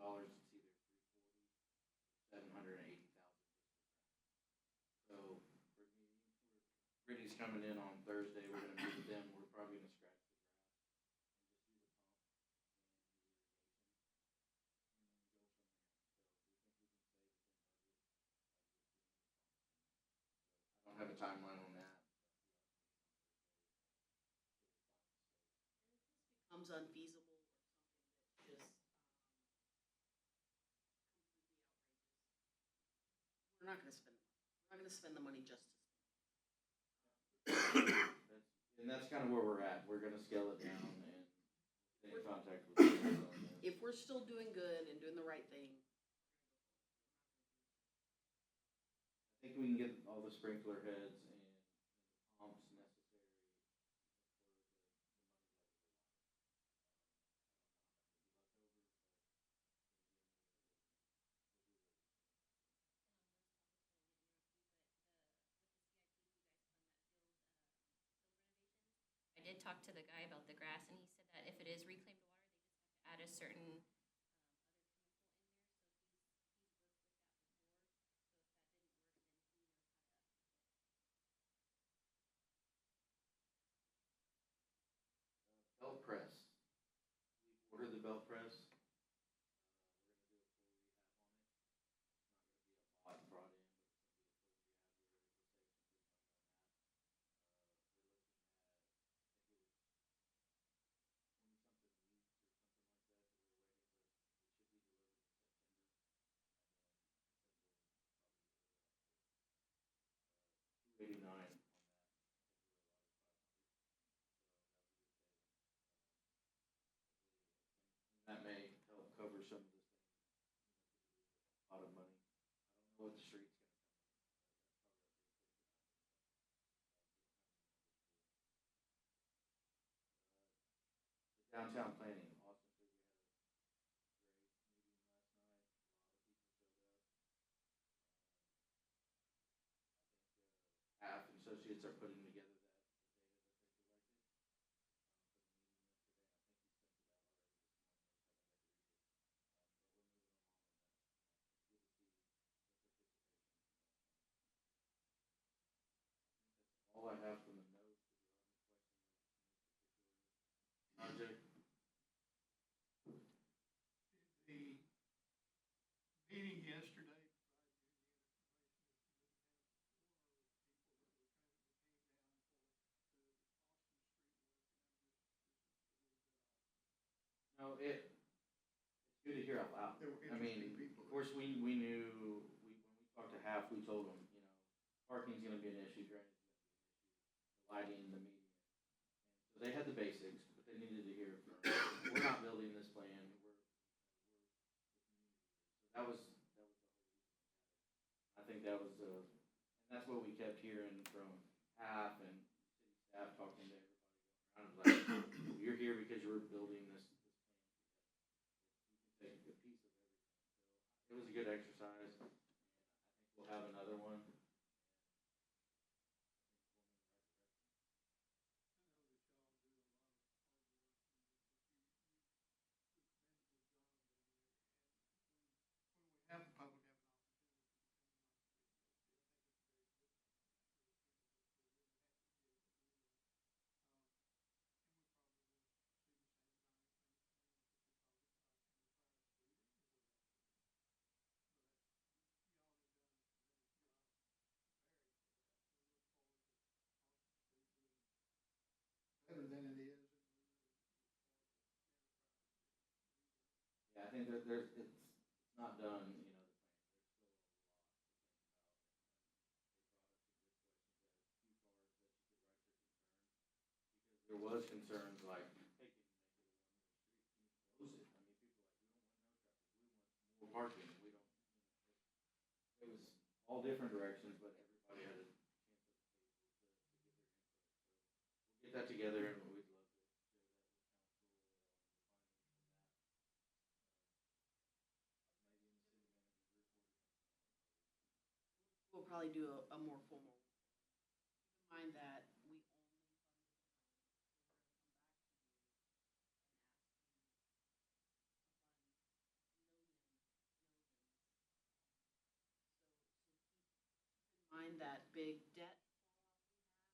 Speaker 9: $1 per square foot or $2, it's either 340 or 780,000 just for grass. So Brittany's coming in on Thursday, we're gonna meet with them, we're probably gonna scratch the grass and just do the pump and the irrigation, and then go from there. So we think we can stay within budget by just doing the pump. So I don't have a timeline on that, but we are meeting on Thursday to get it done, so.
Speaker 1: Becomes unfeasible or something that just, we're not gonna spend the money. We're not gonna spend the money just to spend.
Speaker 9: And that's kind of where we're at, we're gonna scale it down and stay in contact with them on this.
Speaker 1: If we're still doing good and doing the right thing,
Speaker 9: I think we can get all the sprinkler heads and the pumps necessary for the money that we allotted. I don't know how much will be left over, but then again, we'll do what we can.
Speaker 2: I did talk to the guy about the grass, and he said that if it is reclaimed water, they just have to add a certain other chemical in there. So he's worked with that
Speaker 9: belt press. We're gonna do a full rehab on it. It's not gonna be a lot brought in, but it's gonna be a full rehab where we'll save some big money on that. We're looking at, I think it was 20-something weeks or something like that that we're waiting, but it should be delivered in September. And then assembly will probably be delivered October. 289 on that. I think we were allotted 500, so that was a good saving. Hopefully, and that may help cover some of the things, a lot of money. I don't know what the street's gonna come in. That's probably our big thing. Downtown planning, Austin said we had a great meeting last night. A lot of people showed up. I think Half Associates are putting together the data that they collected from the meeting yesterday. I think he sent it out already this morning. I just haven't got to read it. But we're moving along on that. It's good to see the participation from downtown. I think that's all I have from the notes. If you have any questions on any particular project.
Speaker 5: Did the meeting yesterday provide you any information as to the kind of, or the people that were coming, that came down for the Austin Street work, and I'm just, this is a little bit off.
Speaker 9: No, it's good to hear out loud.
Speaker 5: There were
Speaker 9: I mean,
Speaker 5: interesting people.
Speaker 9: of course, we knew, when we talked to Half, we told them, parking's gonna be an issue, drainage is gonna be an issue, the lighting, the median. And so they had the basics, but they needed to hear from, we're not building this plan, we're the community. So that was the whole reason we had it. I think that was, and that's what we kept hearing from Half and city staff talking to everybody going around. It was like, you're here because you're building this plan together. You can take a piece of everything. So it was a good exercise, and I think we'll have another one.
Speaker 5: I know that y'all do a lot of hard work, and that you, when we have the public have an opportunity to come in like we did yesterday, I think it's a very good thing, and that really kind of goes, we're really happy to be able to do that. And we probably will see the same kind of things coming up with the college, and the prior street or anywhere else in the area. So that's, y'all have done a tremendous job preparing for that. We look forward to Austin Street being better than it is, and we really look forward to Jennifer being redone.
Speaker 9: Yeah, I think that it's not done, the plan. There's still a lot to think about, and they brought up some good questions. They had a few cards that you could write your concerns, because there was concerns like, hey, can you make it a one-way street? Can you close it? I mean, people are like, we don't want no traffic, we want more parking, we don't, it was all different directions, but everybody had a chance at the table to give their input. So we'll get that together, and we'd love to share that with council, the findings from that. Maybe in the city manager's report or something like that.
Speaker 1: We'll probably do a more formal. Keep in mind that we only funded the loan. So we're gonna come back to you and ask you to fund millions. So keep in mind that big debt fallout we have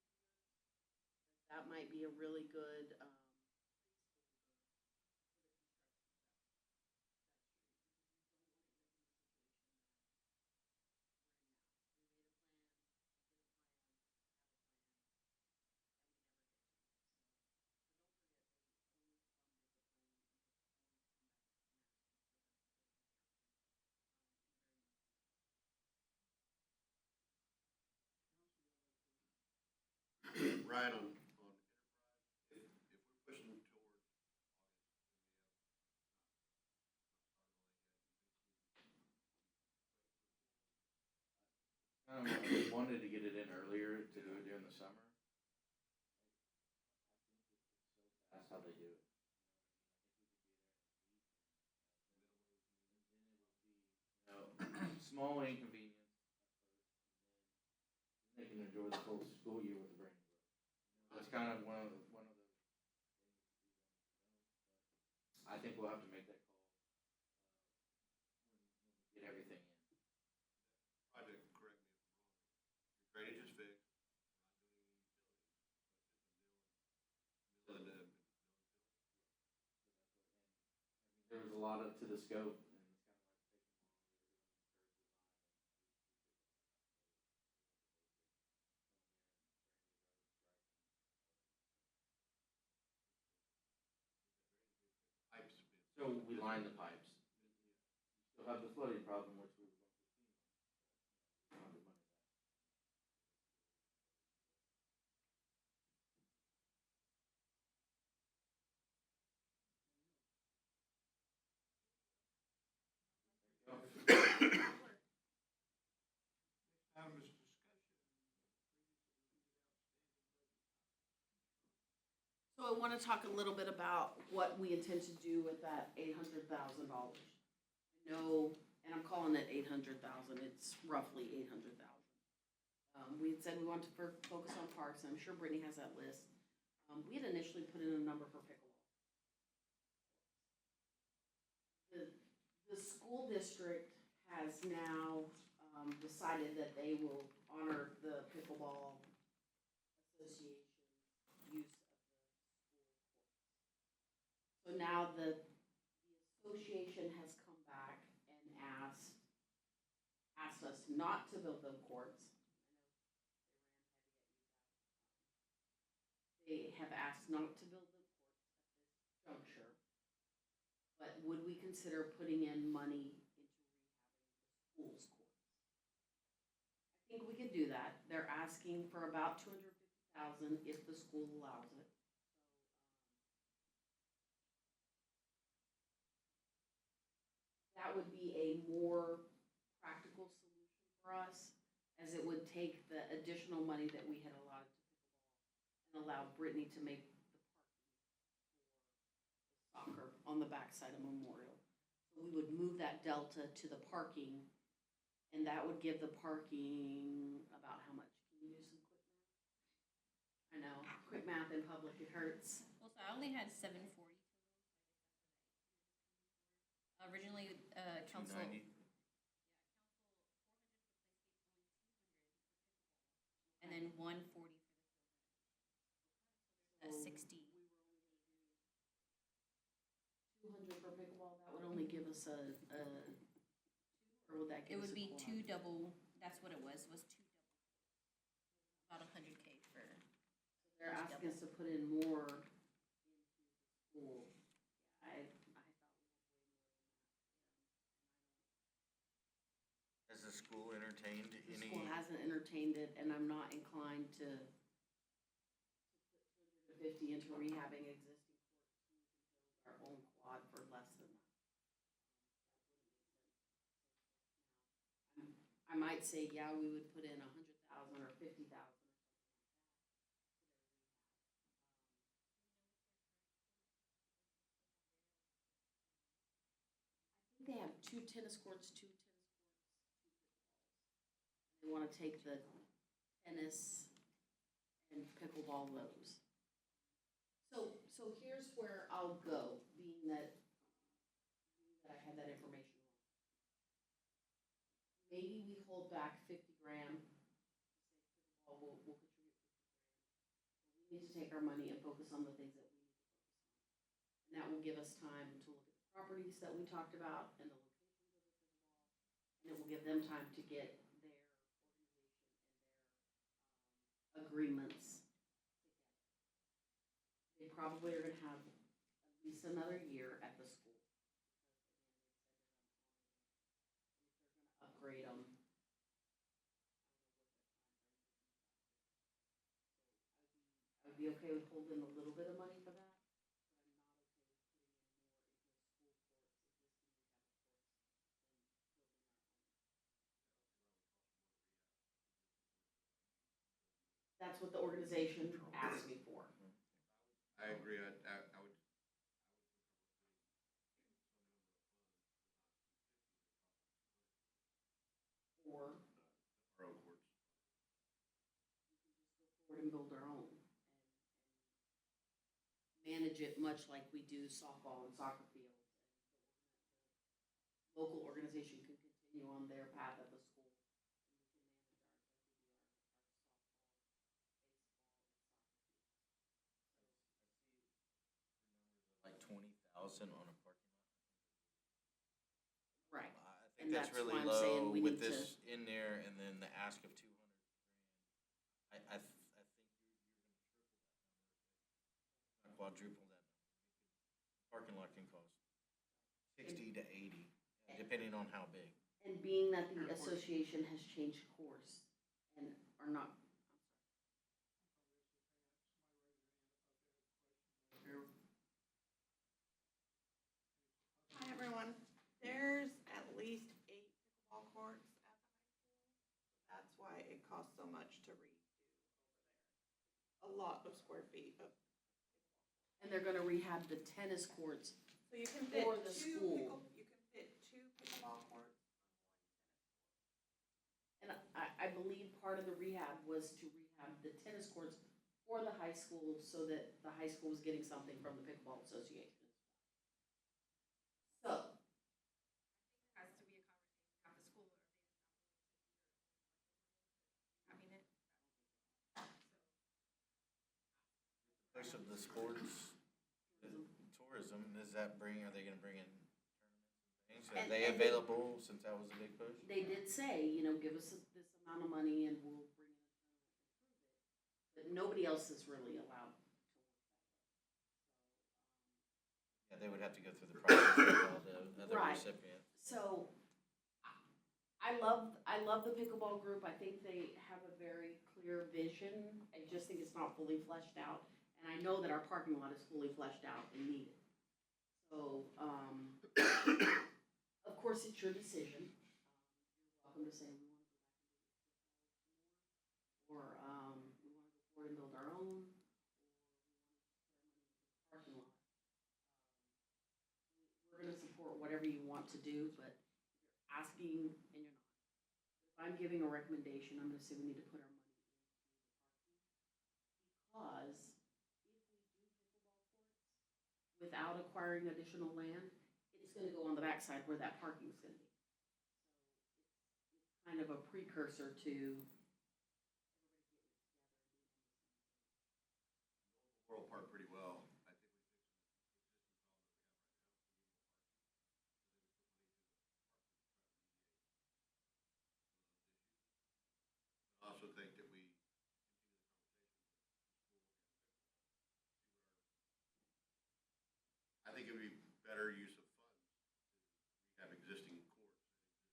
Speaker 1: in a couple of years. That might be a really good
Speaker 3: Ryan, on Enterprise, if we're pushing towards August and we have not started on that yet, do you think we
Speaker 9: We wanted to get it in earlier to do it during the summer. I think it's so fast how they do it. I think we could be there in a week, and then it would be, small inconvenience at first, and then they can enjoy the full school year with a brand new road. That's kind of one of those things that you do. But I think we'll have to make that call when we get everything in.
Speaker 3: project, correct me if I'm wrong, your drainage is fixed, we're not doing any utilities, so it's just a mill and fill.
Speaker 9: there's a lot to the scope, and it's kind of like taking
Speaker 3: Pipes being.
Speaker 9: long, so we line the pipes. You still have the flooding problem, which we were going to FEMA, but, you know, we found the money back.
Speaker 5: Next item is discussion.
Speaker 1: So I wanna talk a little bit about what we intend to do with that $800,000. I know, and I'm calling it 800,000, it's roughly 800,000. We had said we wanted to focus on parks, and I'm sure Brittany has that list. We had initially put in a number for pickleball. The school district has now, decided that they will honor the pickleball association's use of the school courts. So now the association has come back and asked us not to build them courts. They have asked not to build them courts at this juncture. But would we consider putting in money into rehabbing the schools courts? I think we could do that. They're asking for about 250,000 if the school allows it. That would be a more practical solution for us, as it would take the additional money that we had allotted to pickleball and allow Brittany to make the parking for the soccer on the backside of Memorial. So we would move that delta to the parking, and that would give the parking about how much? Can you do some quick math? I know, quick math in public, it hurts.
Speaker 2: Well, so I only had 740 total, so I guess that's what originally, council.
Speaker 9: 290.
Speaker 2: And then 140 for the field renovations. That's 60.
Speaker 1: 200 for pickleball, that would only give us a, or would that
Speaker 2: It
Speaker 1: give us
Speaker 2: would
Speaker 1: a
Speaker 2: be
Speaker 1: quad?
Speaker 2: two double, that's what it was two double. About 100K for.
Speaker 1: They're asking us to put in more into the school. Yeah, I thought we had way more than that.
Speaker 9: Has the school entertained
Speaker 1: The
Speaker 9: any?
Speaker 1: school hasn't entertained it, and I'm not inclined to put 250 into rehabbing existing courts. We can build our own quad for less than that. That wouldn't make sense. I might say, yeah, we would put in 100,000 or 50,000 or something like that. I think they have 2 tennis courts, 2 pickleballs. They want to take the tennis and pickleball those. So here's where I'll go, being that I had that information wrong. Maybe we hold back 50 grand. Say pickleball will contribute 50 grand. We need to take our money and focus on the things that we need to focus on. And that will give us time to look at the properties that we talked about and the locations of the pickleball. And it will give them time to get their organization and their agreements together. They probably are gonna have at least another year at the school. Because again, they said they're gonna upgrade them. I would be okay with holding a little bit of money for that, but I'm not okay with putting in more into school courts, existing rehab courts, than building our own. That's what the organization asked me for.
Speaker 3: I agree, I would feel comfortable putting some number of funds, but not 250 that costs us 200.
Speaker 1: Or
Speaker 3: Our own courts.
Speaker 1: we can just go forward and build our own and manage it much like we do softball and soccer fields. And the local organization can continue on their path at the school. And we can manage ours like we do our softball, baseball, and soccer fields.
Speaker 9: Like 20,000 on a parking lot. I think that's really
Speaker 1: why I'm saying
Speaker 9: low
Speaker 1: we
Speaker 9: with
Speaker 1: need to-
Speaker 9: this in there and then the ask of 200 grand. I think you're gonna quadruple that number. Parking lot can cost 60 to 80, depending on how big.
Speaker 1: And being that the association has changed course and are not,
Speaker 10: Hi, everyone. There's at least 8 pickleball courts at the high school. That's why it costs so much to redo over there. A lot of square feet of.
Speaker 1: and they're gonna rehab the tennis courts.
Speaker 10: So you can fit
Speaker 1: For the
Speaker 10: two
Speaker 1: school.
Speaker 10: you can fit 2 pickleball courts on 1 tennis court.
Speaker 1: And I believe part of the rehab was to rehab the tennis courts for the high school so that the high school was getting something from the pickleball association. So,
Speaker 2: It has to be a conversation at the school, or they just not willing to do their own budget for rehabbing it.
Speaker 9: Push of the sports, the tourism, are they gonna bring in tournaments and things? Are
Speaker 1: And-
Speaker 9: they
Speaker 1: and they-
Speaker 9: available since that was a big push?
Speaker 1: they did say, you know, give us this amount of money and we'll bring in a tournament to prove it. But nobody else is really allowed to work that way.
Speaker 9: Yeah, they would have to go through the process with all the other
Speaker 1: Right.
Speaker 9: recipients.
Speaker 1: So, I love the pickleball group. I think they have a very clear vision. I just think it's not fully fleshed out. And I know that our parking lot is fully fleshed out and needed. So, of course, it's your decision. You're welcome to say we want to go back and do it, or, we want to go forward and build our own, or we want to just put our money into the parking lot. We're gonna support whatever you want to do, but if you're asking and you're not. If I'm giving a recommendation, I'm gonna say we need to put our money into the parking. Because if we do pickleball courts without acquiring additional land, it's gonna go on the backside where that parking's gonna be. So it's kind of a precursor to everybody getting it together and being on the same page.
Speaker 3: World Park pretty well. I think we fixed the existing problem that we have right now, to give more parking. So they would put money into the park to try to alleviate some of those issues. I also think that we continue the conversation with the school and pickleball. I think it would be better use of funds to rehab existing courts and existing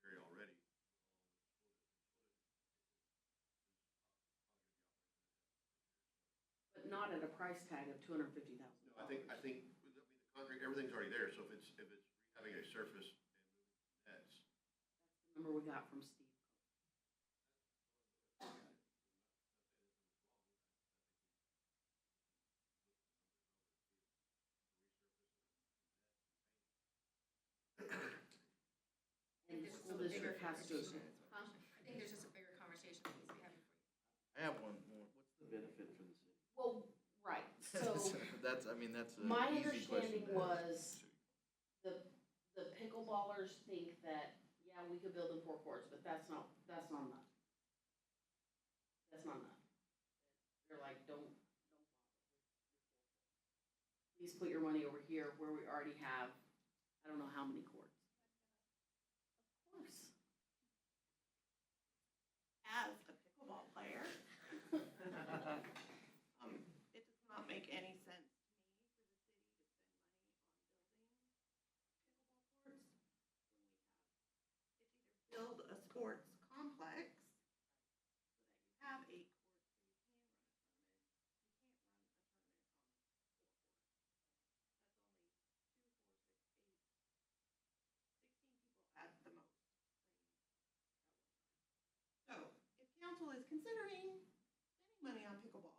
Speaker 3: area already, along with the school district.
Speaker 1: But not at a price tag of $250,000.
Speaker 3: No, I mean, the concrete, everything's already there, so if it's rehabbing a surface and moving nets.
Speaker 1: That's the number we got from Steve. And the school district has to, huh?
Speaker 2: I think there's just a bigger conversation that needs to be had before you.
Speaker 9: I have one more. What's the benefit for the city?
Speaker 1: Well, right, so
Speaker 9: That's an
Speaker 1: my
Speaker 9: easy question
Speaker 1: understanding
Speaker 9: to
Speaker 1: was
Speaker 9: answer.
Speaker 1: the pickleballers think that, yeah, we could build them 4 courts, but that's not enough. That's not enough. They're like, don't bother with your 4 courts. Please put your money over here where we already have, I don't know how many courts. Of course.
Speaker 10: As a pickleball player, it does not make any sense to me for the city to spend money on building pickleball courts when we have, it's either build a sports complex so that you have 8 courts so you can run a tournament. You can't run a tournament on 4 courts. That's only 2, 4, 6, 8, 16 people at the most playing at one time. So if council is considering spending money on pickleball,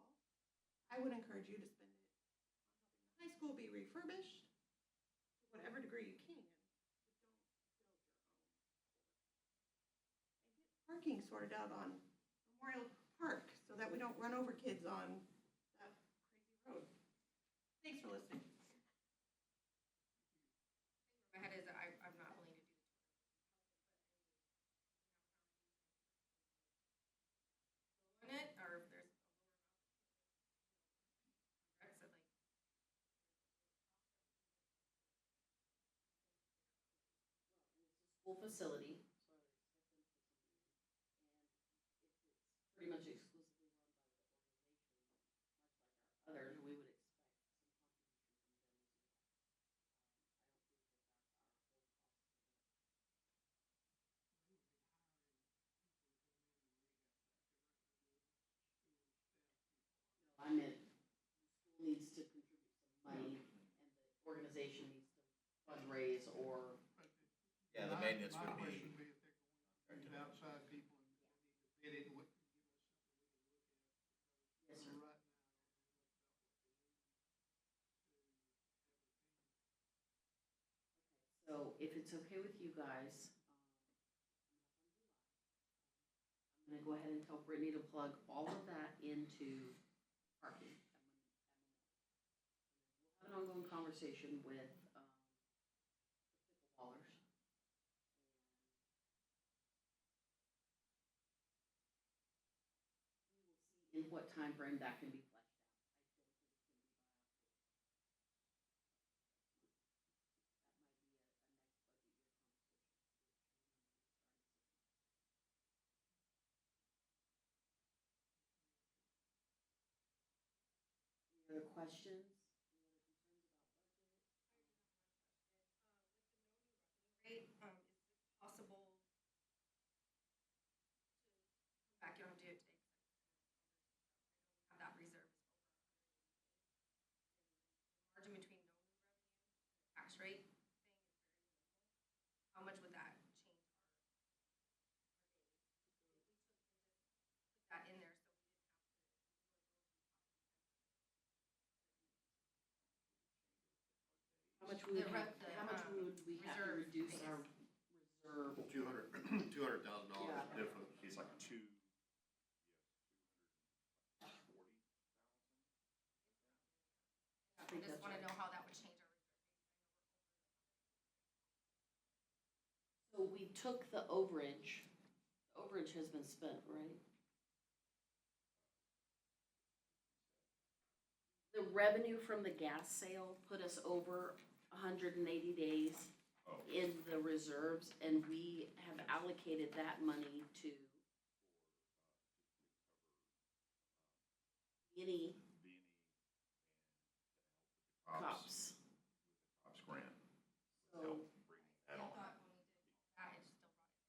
Speaker 10: I would encourage you to spend it on helping the high school be refurbished to whatever degree you can, but don't build your own court. And get parking sorted out on Memorial Park so that we don't run over kids on that crazy road. Thanks for listening.
Speaker 2: My head is, I'm not willing to do the tournament. But I mean, it, or if there's a lower amount, Rex said like.
Speaker 1: pool facility, so I would expect them to put some in. And if it's pretty much exclusively run by the organization, much like our others, we would expect some contribution from them as well. I don't think that that's our whole cost of it. No, I meant the school needs to contribute some money and the organization needs to fundraise or.
Speaker 9: Yeah, the maintenance
Speaker 5: My
Speaker 9: would be.
Speaker 5: question would be if they're going to use outside people and they need to bid it, what, give us something we can look at.
Speaker 1: Yes, sir.
Speaker 5: Because right now, I don't know much about what they need to have a team.
Speaker 1: So if it's okay with you guys, I'm gonna go ahead and tell Brittany to plug all of that into parking. We'll have an ongoing conversation with, the pickleballers. We will see in what time frame that can be fleshed out. I don't think it's gonna be by October. Any other questions? Any other concerns about budget?
Speaker 2: Rate, is it possible to come back, you don't have to do it today, because I know we have that reserve is over 180 days. And the margin between no new revenue and the tax rate thing is very minimal. How much would that change our days? If we took and just put that in there so we didn't have to,
Speaker 1: How much would we
Speaker 2: The
Speaker 1: have,
Speaker 2: re- the,
Speaker 1: how much would we have to
Speaker 2: reserve
Speaker 1: reduce
Speaker 2: base.
Speaker 1: our reserve?
Speaker 3: $200,000
Speaker 1: Yeah.
Speaker 3: difference.
Speaker 8: It's like two, yes, 240,000.
Speaker 2: I
Speaker 1: think
Speaker 2: just
Speaker 1: that's
Speaker 2: wanna
Speaker 1: right.
Speaker 2: know how that would change our reserve base.
Speaker 1: So we took the overage has been spent, right? The revenue from the gas sale put us over 180 days
Speaker 8: Oh.
Speaker 1: in the reserves, and we have allocated that money to any cops.
Speaker 8: Cops grant,
Speaker 1: So,
Speaker 8: help bring
Speaker 2: I
Speaker 8: that on.
Speaker 2: thought when we did that, it still brought it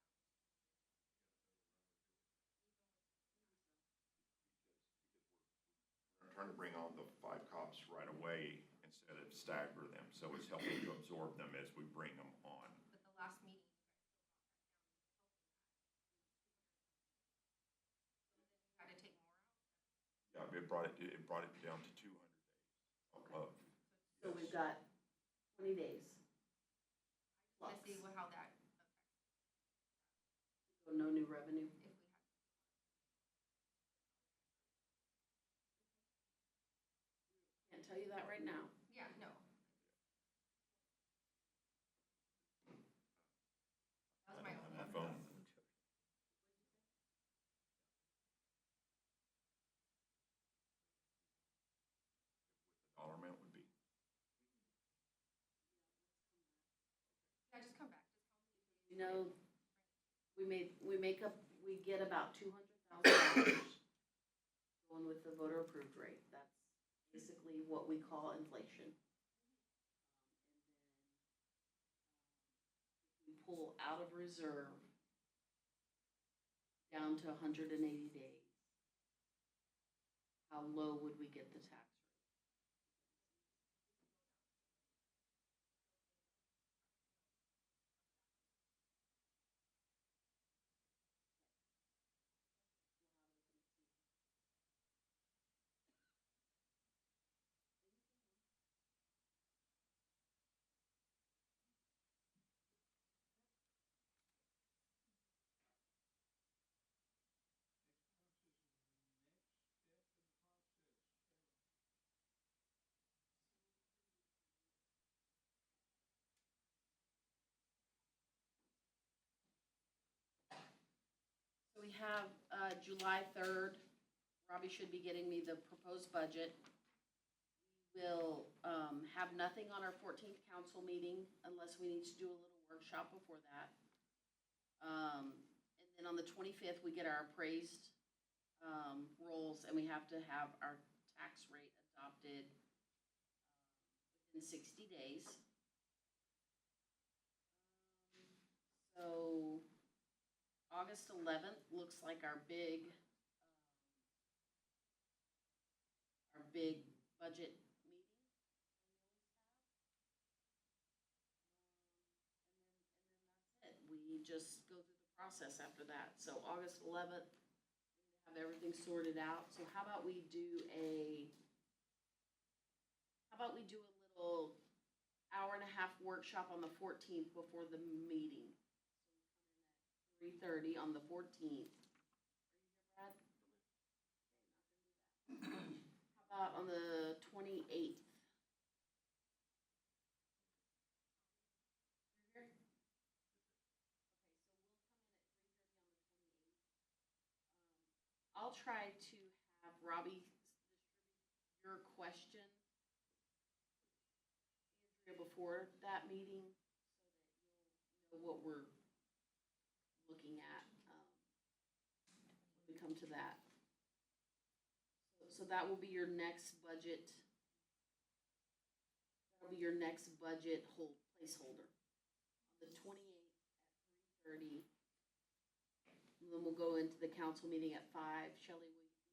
Speaker 8: We're trying to bring on the 5 cops right away instead of stagger them, so it's helping to absorb them as we bring them on.
Speaker 2: down. But the last meeting, you guys still brought that down. So then you had to take more out.
Speaker 8: Yeah, it brought it down to 200 days of,
Speaker 1: so we've got 20 days.
Speaker 2: Let's see how that affects
Speaker 1: So no new revenue.
Speaker 2: if we had.
Speaker 1: Can't tell you that right now.
Speaker 2: Yeah, no. That was my
Speaker 8: on
Speaker 2: only.
Speaker 8: my phone. Dollar amount would be.
Speaker 2: Yeah, just come back. Just how many days.
Speaker 1: You know, we get about $200,000 going with the voter approved rate. That's basically what we call inflation. We pull out of reserve down to 180 days. How low would we get the tax rate? So we have, July 3rd, Robbie should be getting me the proposed budget. We'll, have nothing on our 14th council meeting unless we need to do a little workshop before that. on the 25th, we get our appraised rolls, and we have to have our tax rate adopted within 60 days. So August 11th looks like our big budget meeting. And then we just go through the process after that. So August 11th, we have everything sorted out. So how about we do a little hour and a half workshop on the 14th before the meeting? 3:30 on the 14th. Are you here, Brad? Okay, not gonna do that. How about on the 28th? You're here? Okay, so we'll come in at 3:30 on the 28th. I'll try to have Robbie distribute your question, Andrea, before that meeting, so that you'll know what we're looking at when we come to that. So that will be your next budget. That'll be your next budget placeholder on the 28th at 3:30. And then we'll go into the council meeting at 5. Shelley, will you feed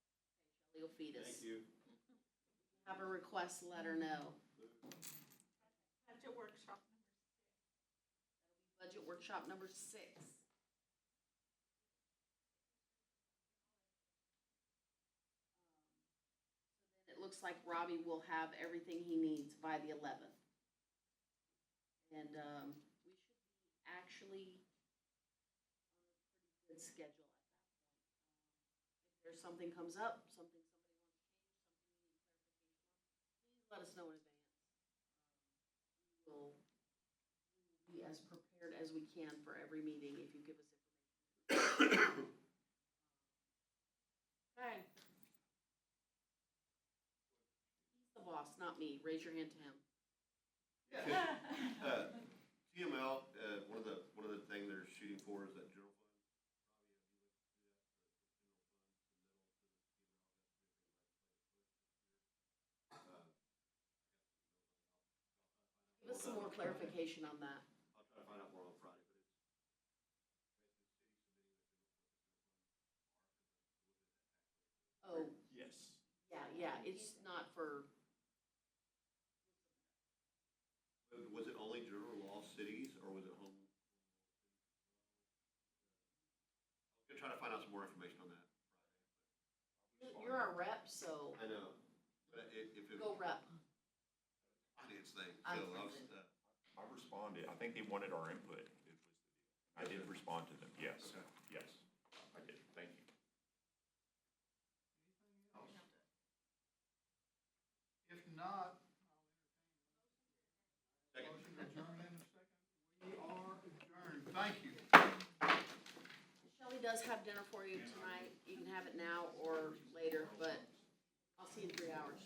Speaker 1: us? Okay, Shelley will feed us.
Speaker 3: Thank you.
Speaker 1: If you have a request, let her know.
Speaker 10: Budget workshop number 6.
Speaker 1: Budget workshop number 6. It looks like Robbie will have everything he needs by the 11th. And we should be actually on a pretty good schedule at that point. If there's something comes up, something somebody wants to change, something you need clarification on, please let us know in advance. We will be as prepared as we can for every meeting if you give us information. Okay. He's the boss, not me. Raise your hand to him.
Speaker 3: TML, one of the things they're shooting for is that general fund.
Speaker 1: Give us some more clarification on that.
Speaker 3: I'll try to find out more on Friday, but it's
Speaker 1: Oh,
Speaker 8: Yes.
Speaker 1: yeah, it's not for,
Speaker 3: was it only general law cities, or was it home? I was gonna try to find out some more information on that Friday.
Speaker 1: you're our rep, so
Speaker 3: I know, but if it
Speaker 1: go
Speaker 3: was
Speaker 1: rep.
Speaker 3: a finance thing,
Speaker 1: I'm
Speaker 3: so I was,
Speaker 8: I responded. I think they wanted our input. I did respond to them, yes.
Speaker 3: Okay.
Speaker 8: Yes, I did. Thank you.
Speaker 5: If not,
Speaker 3: Second.
Speaker 5: motion to adjourn in a second. We are adjourned. Thank you.
Speaker 1: Shelley does have dinner for you tonight. You can have it now or later, but I'll see you in 3 hours.